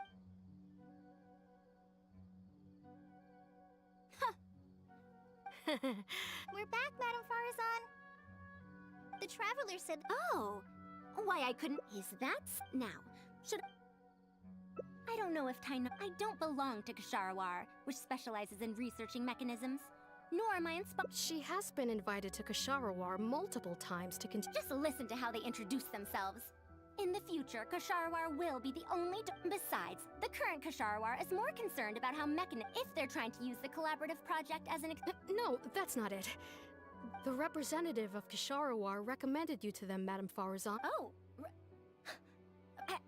We're back, Madame Farazan. The traveler said. Oh, why I couldn't. Is that now? Should. I don't know if I don't belong to Ksharawar, which specializes in researching mechanisms. Nor am I inspired. She has been invited to Ksharawar multiple times to Just listen to how they introduce themselves. In the future, Kasharawar will be the only Besides, the current Kasharawar is more concerned about how if they're trying to use the collaborative project as an No, that's not it. The representative of Kasharawar recommended you to them, Madame Faruzan. Oh.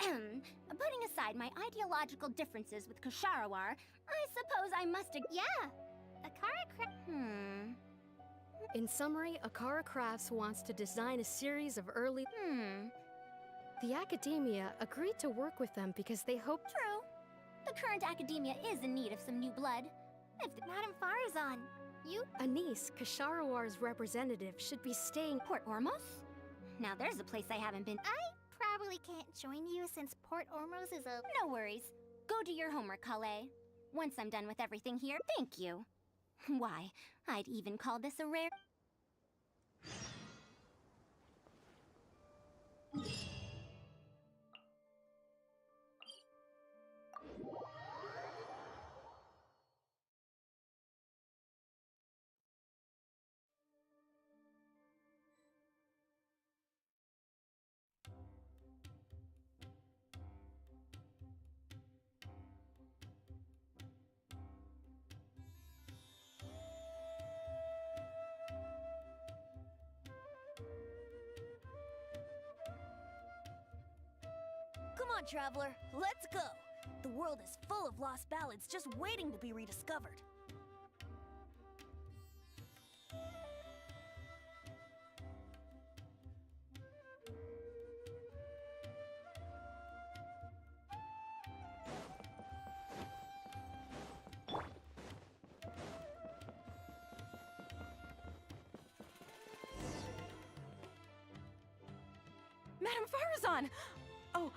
Putting aside my ideological differences with Kasharawar, I suppose I must Yeah. Akara In summary, Akara Crafts wants to design a series of early... The academia agreed to work with them because they hope... True. The current academia is in need of some new blood. If Madame Faruzan, you... Anis, Kasharawar's representative, should be staying... Port Ormos? Now there's a place I haven't been... I probably can't join you since Port Ormos is a... No worries. Go do your homework, Kale. Once I'm done with everything here, thank you. Why, I'd even call this a rare... Come on, Traveler, let's go! The world is full of lost ballads just waiting to be rediscovered. Madame Faruzan! Oh.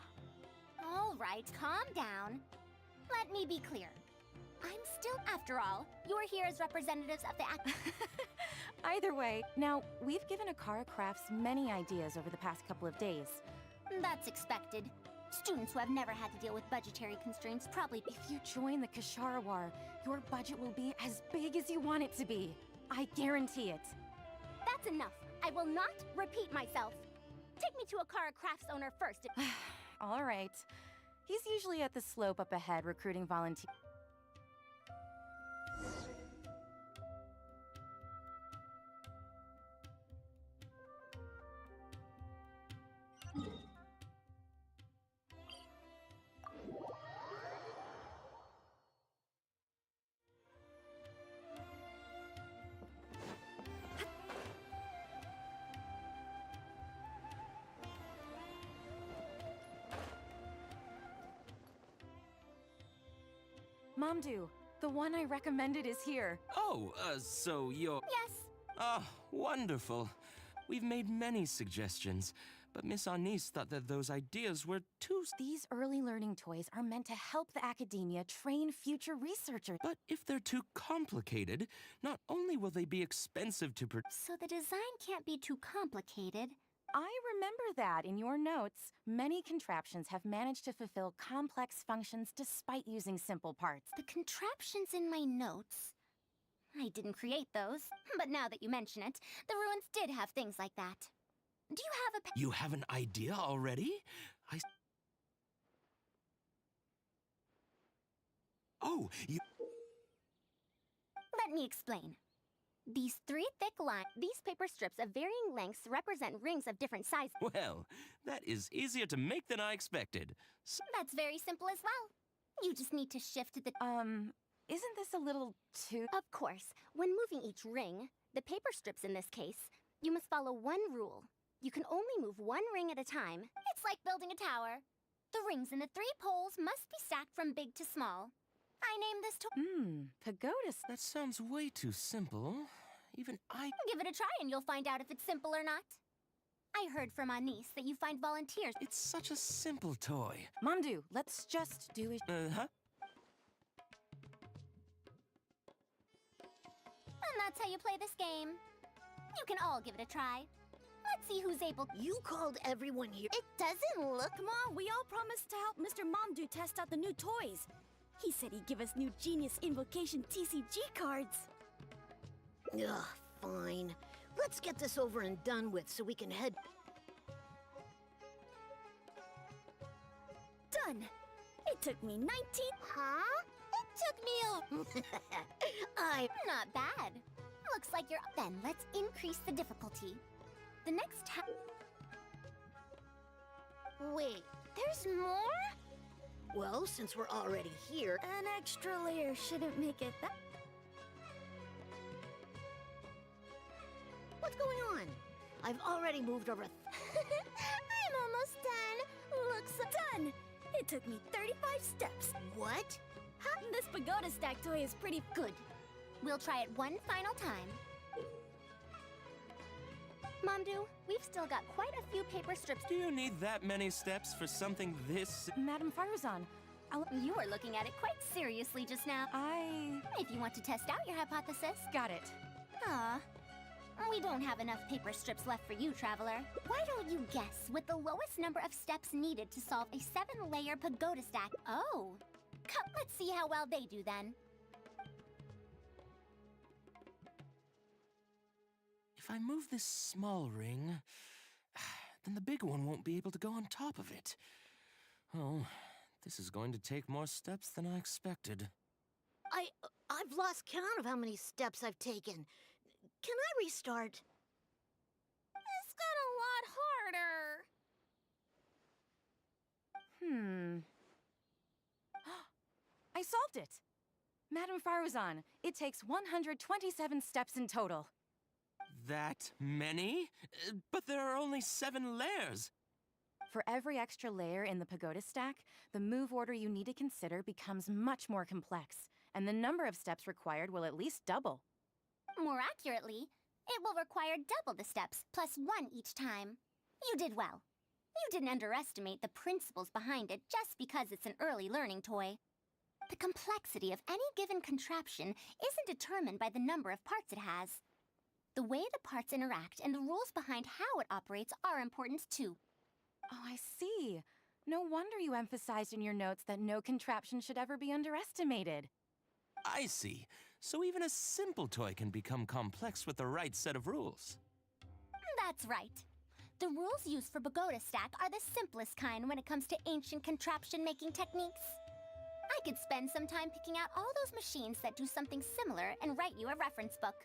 All right, calm down. Let me be clear. I'm still, after all, you're here as representatives of the Either way, now, we've given Akara Crafts many ideas over the past couple of days. That's expected. Students who have never had to deal with budgetary constraints probably... If you join the Kasharawar, your budget will be as big as you want it to be. I guarantee it. That's enough. I will not repeat myself. Take me to Akara Crafts owner first. All right. He's usually at the slope up ahead recruiting volunteers. Mamdu, the one I recommended is here. Oh, so you're... Yes. Ah, wonderful. We've made many suggestions, but Miss Anis thought that those ideas were too... These early learning toys are meant to help the academia train future researchers. But if they're too complicated, not only will they be expensive to So the design can't be too complicated. I remember that in your notes. Many contraptions have managed to fulfill complex functions despite using simple parts. The contraptions in my notes? I didn't create those, but now that you mention it, the ruins did have things like that. Do you have a... You have an idea already? Oh, you... Let me explain. These three thick these paper strips of varying lengths represent rings of different sizes. Well, that is easier to make than I expected. That's very simple as well. You just need to shift the... Isn't this a little too... Of course. When moving each ring, the paper strips in this case, you must follow one rule. You can only move one ring at a time. It's like building a tower. The rings in the three poles must be stacked from big to small. I named this pagoda. That sounds way too simple. Even I... Give it a try and you'll find out if it's simple or not. I heard from Anis that you find volunteers. It's such a simple toy. Mamdu, let's just do it. Uh-huh. And that's how you play this game. You can all give it a try. Let's see who's able... You called everyone here. It doesn't look... Come on, we all promised to help Mr. Mamdu test out the new toys. He said he'd give us new Genius Invocation TCG cards. Ugh, fine. Let's get this over and done with so we can head... done! It took me 19... Huh? It took me Not bad. Looks like you're... Then let's increase the difficulty. The next time... Wait, there's more? Well, since we're already here... An extra layer shouldn't make it that... What's going on? I've already moved over... I'm almost done. Looks done! It took me 35 steps. What? Huh? This pagoda stack toy is pretty good. We'll try it one final time. Mamdu, we've still got quite a few paper strips. Do you need that many steps for something this... Madam Faruzan, You were looking at it quite seriously just now. If you want to test out your hypothesis. Got it. We don't have enough paper strips left for you, Traveler. Why don't you guess with the lowest number of steps needed to solve a 7-layer pagoda stack? Oh. Come, let's see how well they do then. If I move this small ring, then the big one won't be able to go on top of it. Oh, this is going to take more steps than I expected. I've lost count of how many steps I've taken. Can I restart? This got a lot harder. I solved it! Madam Faruzan, it takes 127 steps in total. That many? But there are only 7 layers. For every extra layer in the pagoda stack, the move order you need to consider becomes much more complex, and the number of steps required will at least double. More accurately, it will require double the steps, plus 1 each time. You did well. You didn't underestimate the principles behind it just because it's an early learning toy. The complexity of any given contraption isn't determined by the number of parts it has. The way the parts interact and the rules behind how it operates are important too. Oh, I see. No wonder you emphasized in your notes that no contraption should ever be underestimated. I see. So even a simple toy can become complex with the right set of rules. That's right. The rules used for Pagoda Stack are the simplest kind when it comes to ancient contraption-making techniques. I could spend some time picking out all those machines that do something similar and write you a reference book.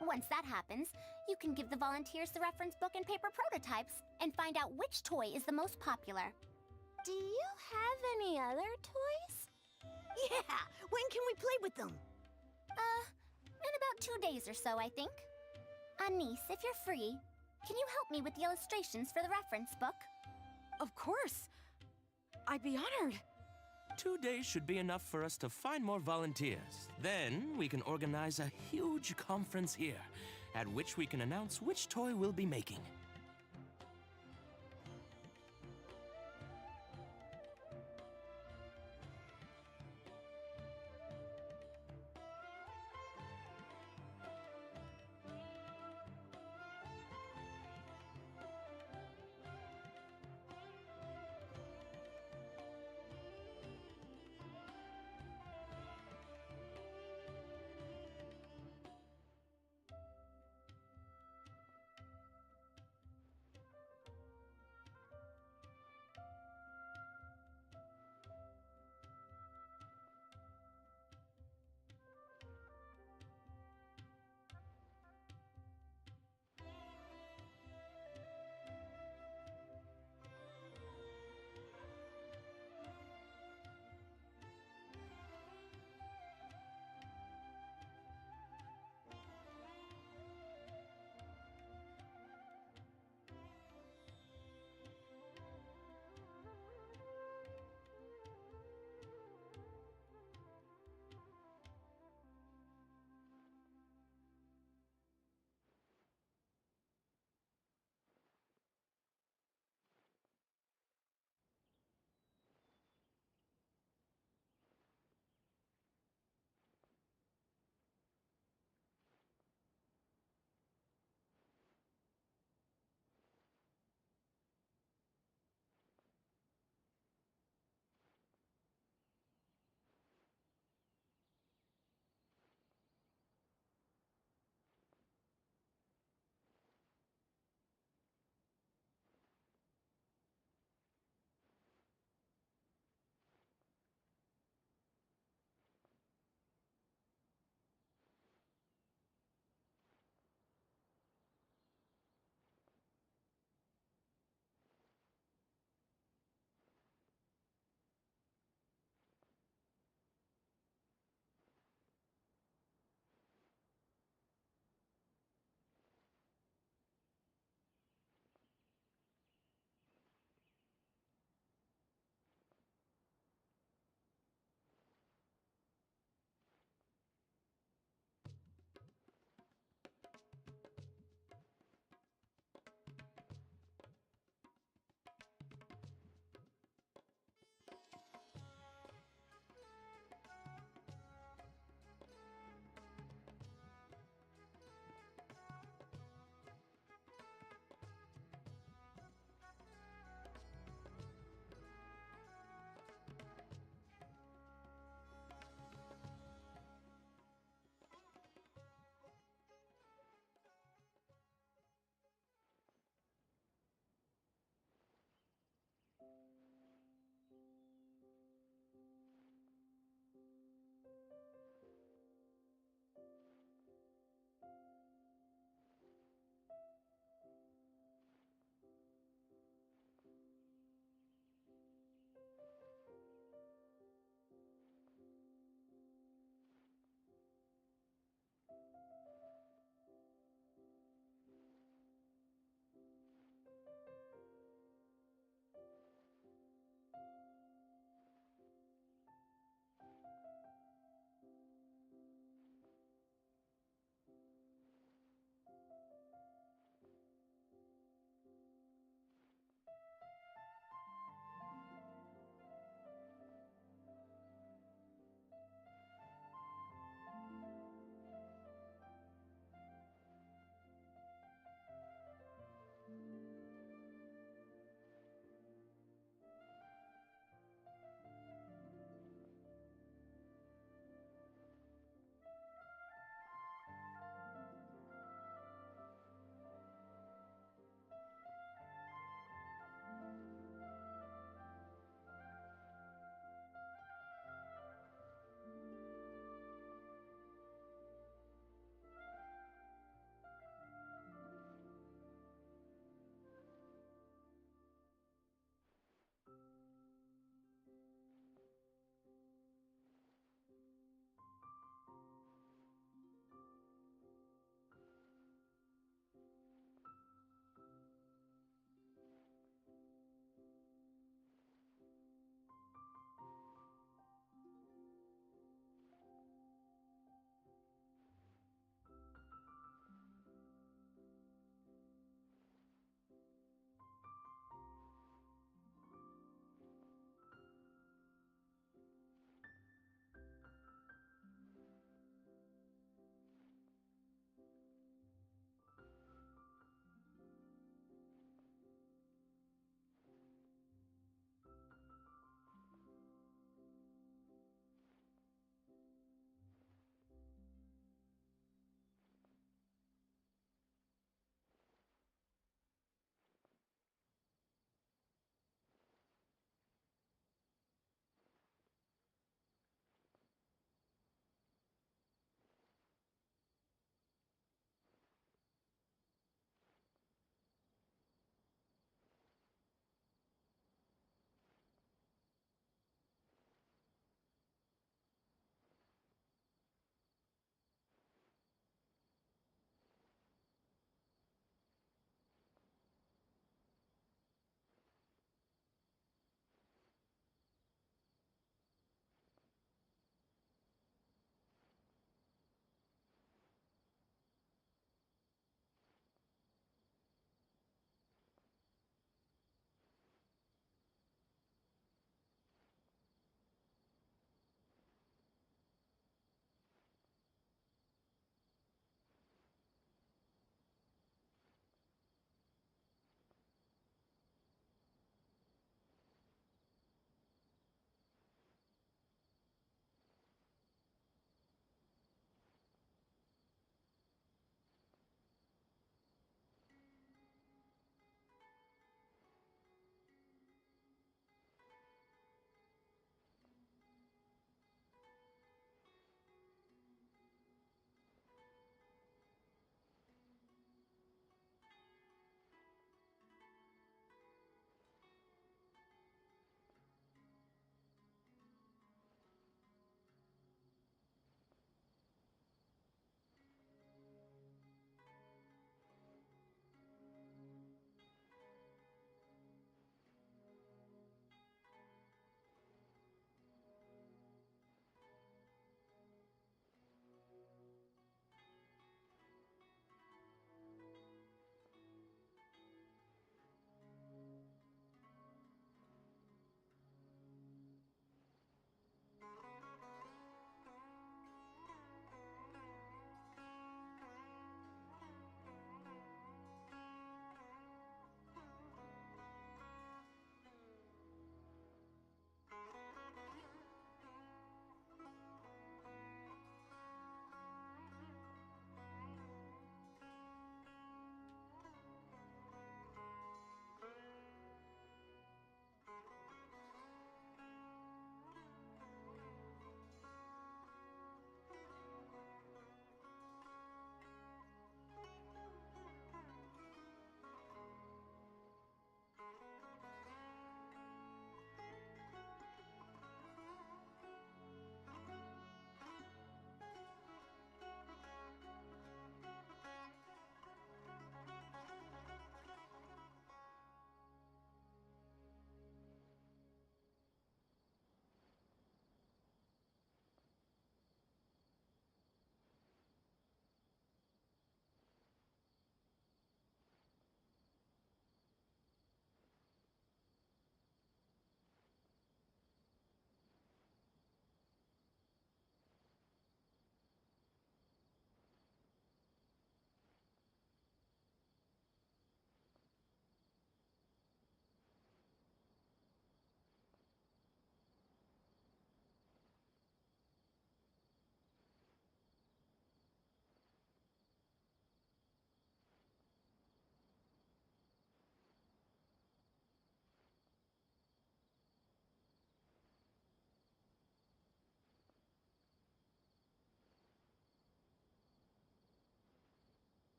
Once that happens, you can give the volunteers the reference book and paper prototypes and find out which toy is the most popular. Do you have any other toys? Yeah! When can we play with them? In about 2 days or so, I think. Anise, if you're free, can you help me with the illustrations for the reference book? Of course! I'd be honored. 2 days should be enough for us to find more volunteers. Then we can organize a huge conference here, at which we can announce which toy we'll be making.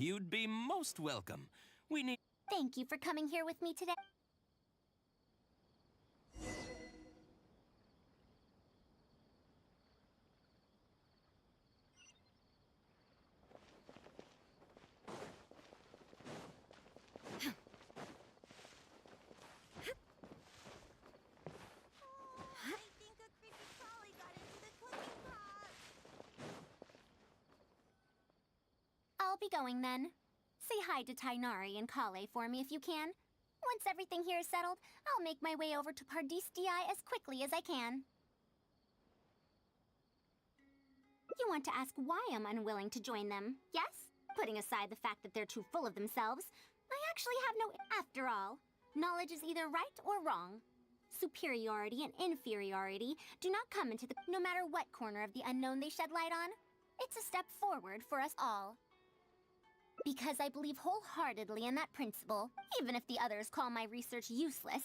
You'd be most welcome. We need... Thank you for coming here with me today. I'll be going then. Say hi to Tainari and Kale for me if you can. Once everything here is settled, I'll make my way over to Pardistii as quickly as I can. You want to ask why I'm unwilling to join them, yes? Putting aside the fact that they're too full of themselves, I actually have no... After all, knowledge is either right or wrong. Superiority and inferiority do not come into the... No matter what corner of the unknown they shed light on, it's a step forward for us all. Because I believe wholeheartedly in that principle, even if the others call my research useless,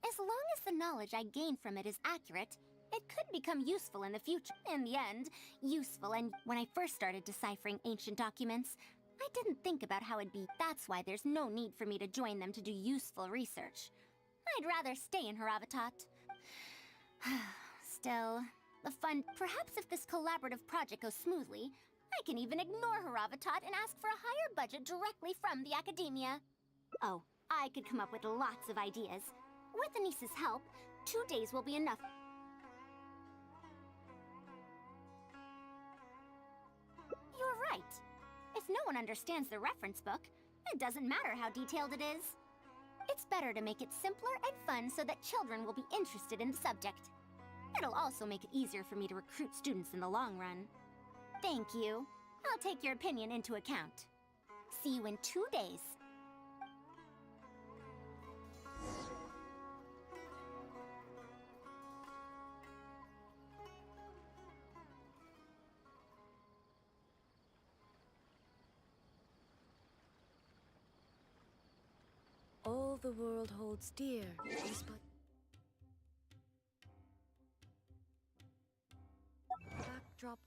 as long as the knowledge I gain from it is accurate, it could become useful in the future. In the end, useful. And when I first started deciphering ancient documents, I didn't think about how it'd be. That's why there's no need for me to join them to do useful research. I'd rather stay in Haravatat. Still, the fun... Perhaps if this collaborative project goes smoothly, I can even ignore Haravatat and ask for a higher budget directly from the academia. Oh, I could come up with lots of ideas. With Anissa's help, 2 days will be enough. You're right. If no one understands the reference book, it doesn't matter how detailed it is. It's better to make it simpler and fun so that children will be interested in the subject. It'll also make it easier for me to recruit students in the long run. Thank you. I'll take your opinion into account. See you in 2 days. All the world holds dear is but... Backdrop.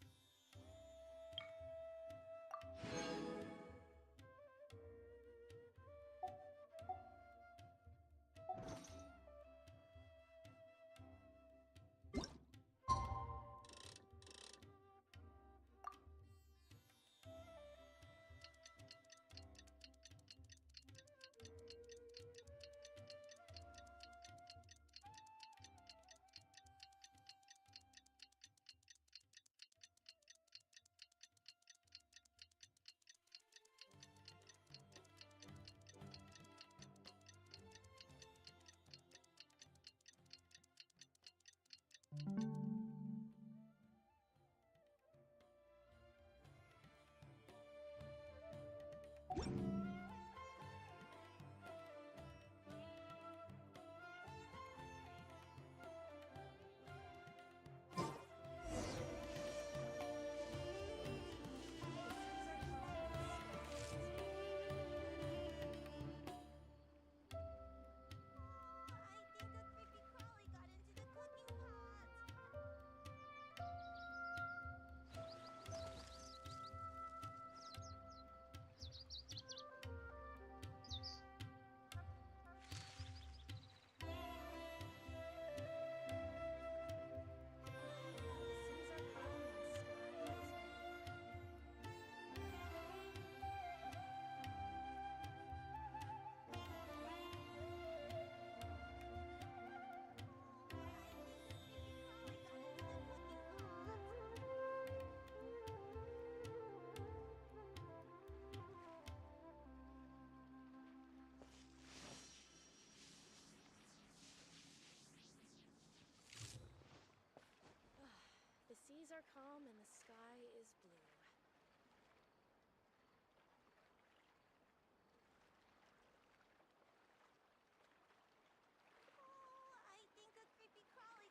The seas are calm and the sky is blue.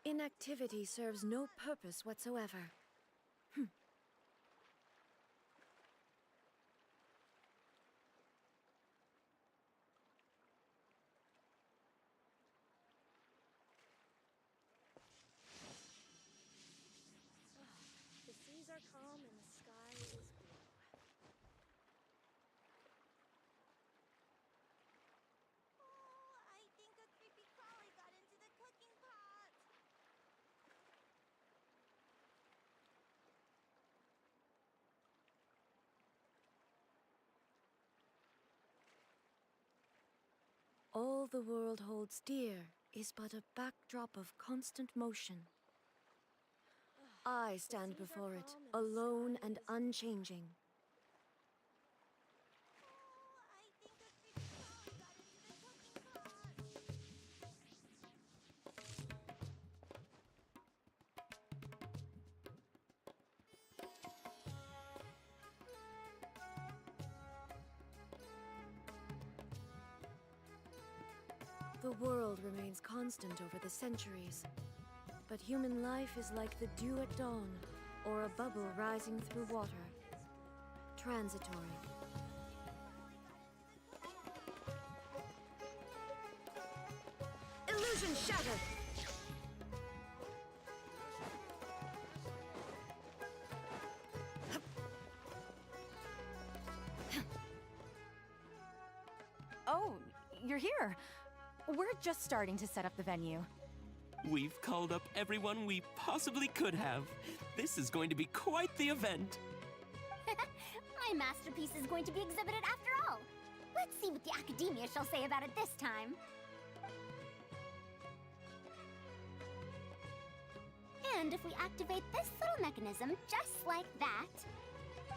Inactivity serves no purpose whatsoever. The seas are calm and the sky is blue. All the world holds dear is but a backdrop of constant motion. I stand before it, alone and unchanging. The world remains constant over the centuries, but human life is like the dew at dawn, or a bubble rising through water. Transitory. Illusion shattered! Oh, you're here. We're just starting to set up the venue. We've called up everyone we possibly could have. This is going to be quite the event. My masterpiece is going to be exhibited after all. Let's see what the Academia shall say about it this time. And if we activate this little mechanism just like that,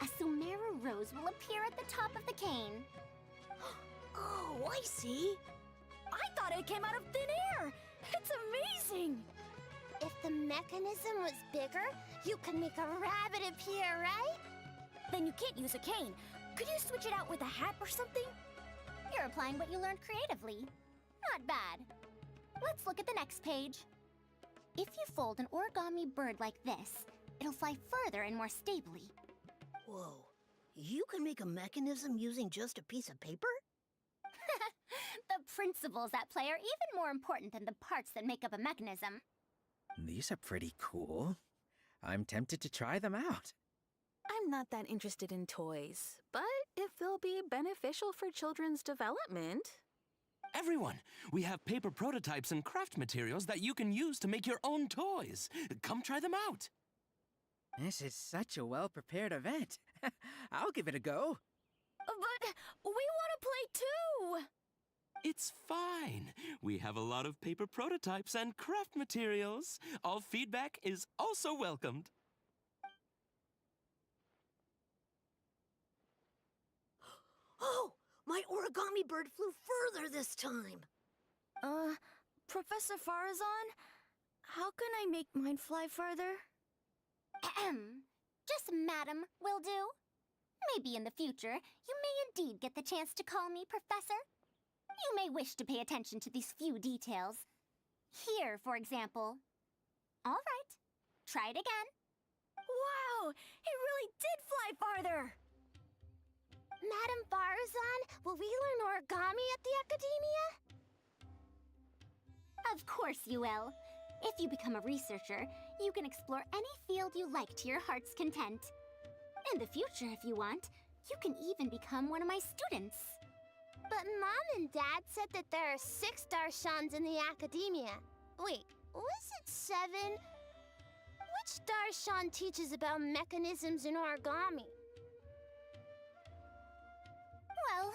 a Sumeru rose will appear at the top of the cane. Oh, I see. I thought it came out of thin air! It's amazing! If the mechanism was bigger, you could make a rabbit appear, right? Then you can't use a cane. Could you switch it out with a hat or something? You're applying what you learned creatively. Not bad. Let's look at the next page. If you fold an origami bird like this, it'll fly further and more stably. Whoa. You can make a mechanism using just a piece of paper? The principles at play are even more important than the parts that make up a mechanism. These are pretty cool. I'm tempted to try them out. I'm not that interested in toys, but if they'll be beneficial for children's development... Everyone, we have paper prototypes and craft materials that you can use to make your own toys. Come try them out. This is such a well-prepared event. I'll give it a go. But we want to play too! It's fine. We have a lot of paper prototypes and craft materials. All feedback is also welcomed. Oh, my origami bird flew further this time. Professor Faruzan, how can I make mine fly further? Just Madam will do. Maybe in the future, you may indeed get the chance to call me Professor. You may wish to pay attention to these few details. Here, for example. All right, try it again. Wow, it really did fly farther! Madam Faruzan, will we learn origami at the Academia? Of course you will. If you become a researcher, you can explore any field you like to your heart's content. In the future, if you want, you can even become one of my students. But Mom and Dad said that there are 6 Darshans in the Academia. Wait, was it 7? Which Darshan teaches about mechanisms in origami? Well,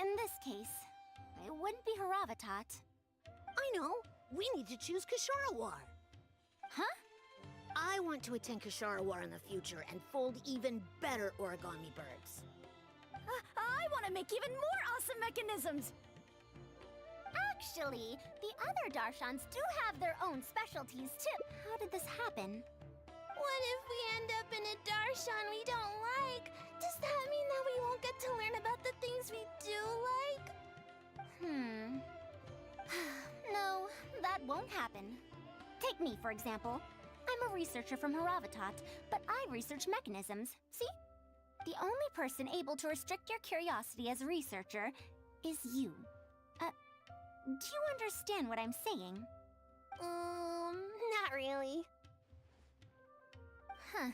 in this case, it wouldn't be Haravatat. I know. We need to choose Kasharawar. Huh? I want to attend Kasharawar in the future and fold even better origami birds. I want to make even more awesome mechanisms! Actually, the other Darshans do have their own specialties, too. How did this happen? What if we end up in a Darshan we don't like? Does that mean that we won't get to learn about the things we do like? No, that won't happen. Take me, for example. I'm a researcher from Haravatat, but I research mechanisms. See? The only person able to restrict your curiosity as a researcher is you. Do you understand what I'm saying? Not really. Huh.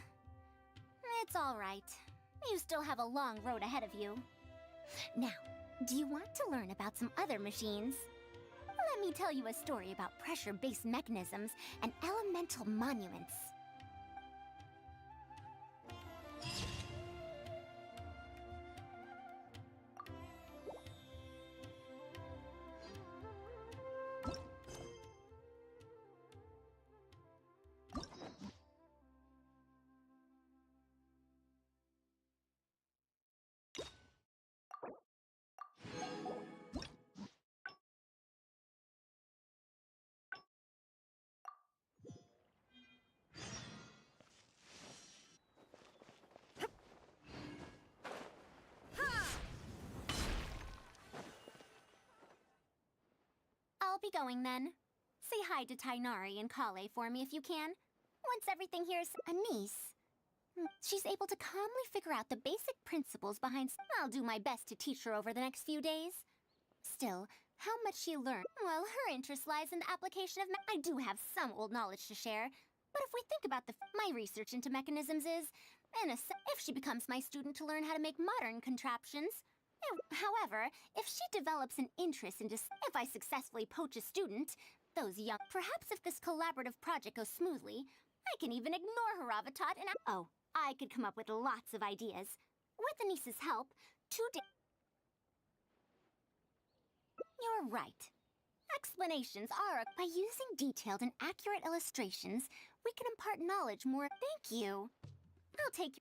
It's all right. You still have a long road ahead of you. Now, do you want to learn about some other machines? Let me tell you a story about pressure-based mechanisms and elemental monuments. be going then. Say hi to Tainari and Kale for me if you can. Once everything here's a niece. She's able to calmly figure out the basic principles behind. I'll do my best to teach her over the next few days. Still, how much she learned? Well, her interest lies in the application of. I do have some old knowledge to share, but if we think about my research into mechanisms is, if she becomes my student to learn how to make modern contraptions. However, if she develops an interest in if I successfully poach a student, those young. Perhaps if this collaborative project goes smoothly, I can even ignore Haravatat and. Oh, I could come up with lots of ideas. With Anissa's help, You're right. Explanations are. By using detailed and accurate illustrations, we can impart knowledge more. Thank you. I'll take.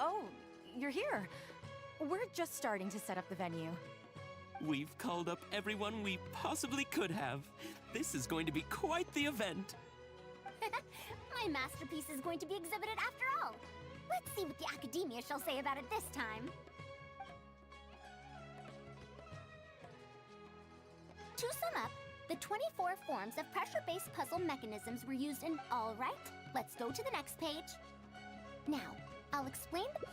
Oh, you're here. We're just starting to set up the venue. We've called up everyone we possibly could have. This is going to be quite the event. My masterpiece is going to be exhibited after all. Let's see what the Academia shall say about it this time. To sum up, the 24 forms of pressure-based puzzle mechanisms were used in... All right, let's go to the next page. Now, I'll explain the...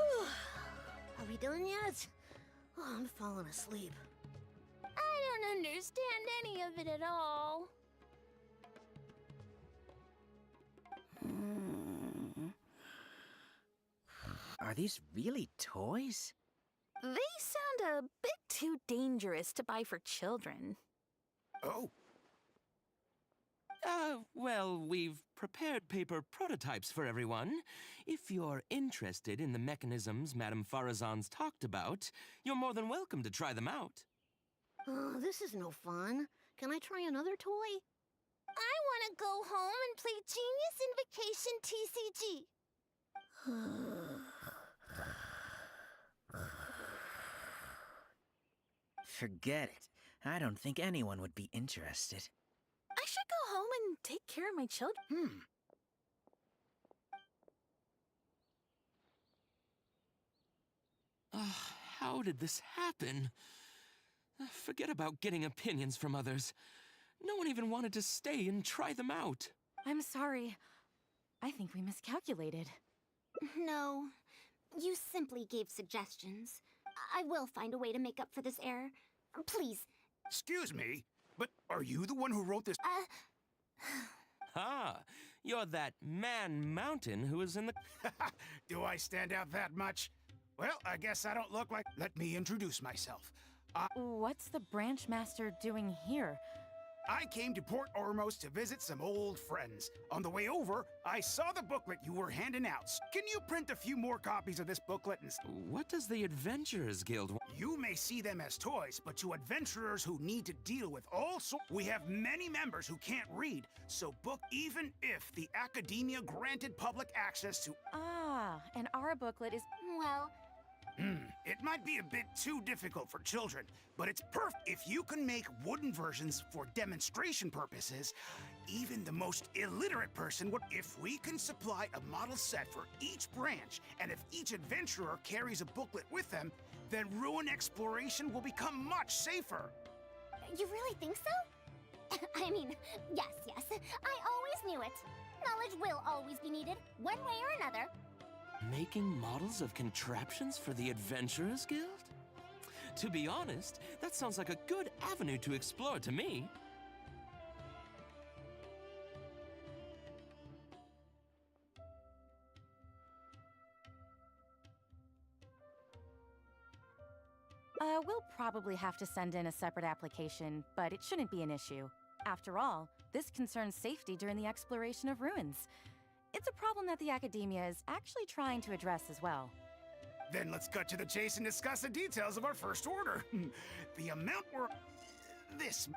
Are we done yet? Oh, I'm falling asleep. I don't understand any of it at all. Are these really toys? They sound a bit too dangerous to buy for children. Oh. Well, we've prepared paper prototypes for everyone. If you're interested in the mechanisms Madame Faruzan's talked about, you're more than welcome to try them out. Oh, this is no fun. Can I try another toy? I want to go home and play Genius Invocation TCG. Forget it. I don't think anyone would be interested. I should go home and take care of my children. How did this happen? Forget about getting opinions from others. No one even wanted to stay and try them out. I'm sorry. I think we miscalculated. No, you simply gave suggestions. I will find a way to make up for this error. Please. Excuse me, but are you the one who wrote this? Ah, you're that man mountain who is in the... Do I stand out that much? Well, I guess I don't look like... Let me introduce myself. What's the branch master doing here? I came to Port Ormos to visit some old friends. On the way over, I saw the booklet you were handing out. Can you print a few more copies of this booklet and... What does the Adventurers Guild want? You may see them as toys, but to adventurers who need to deal with all sorts... We have many members who can't read, so book even if the Academia granted public access to... Ah, and our booklet is... Well... It might be a bit too difficult for children, but it's perfect. If you can make wooden versions for demonstration purposes, even the most illiterate person would. If we can supply a model set for each branch, and if each adventurer carries a booklet with them, then ruin exploration will become much safer. You really think so? I mean, yes. I always knew it. Knowledge will always be needed, one way or another. Making models of contraptions for the Adventurers Guild? To be honest, that sounds like a good avenue to explore to me. probably have to send in a separate application, but it shouldn't be an issue. After all, this concerns safety during the exploration of ruins. It's a problem that the academia is actually trying to address as well. Then let's cut to the chase and discuss the details of our first order. The amount we're... this...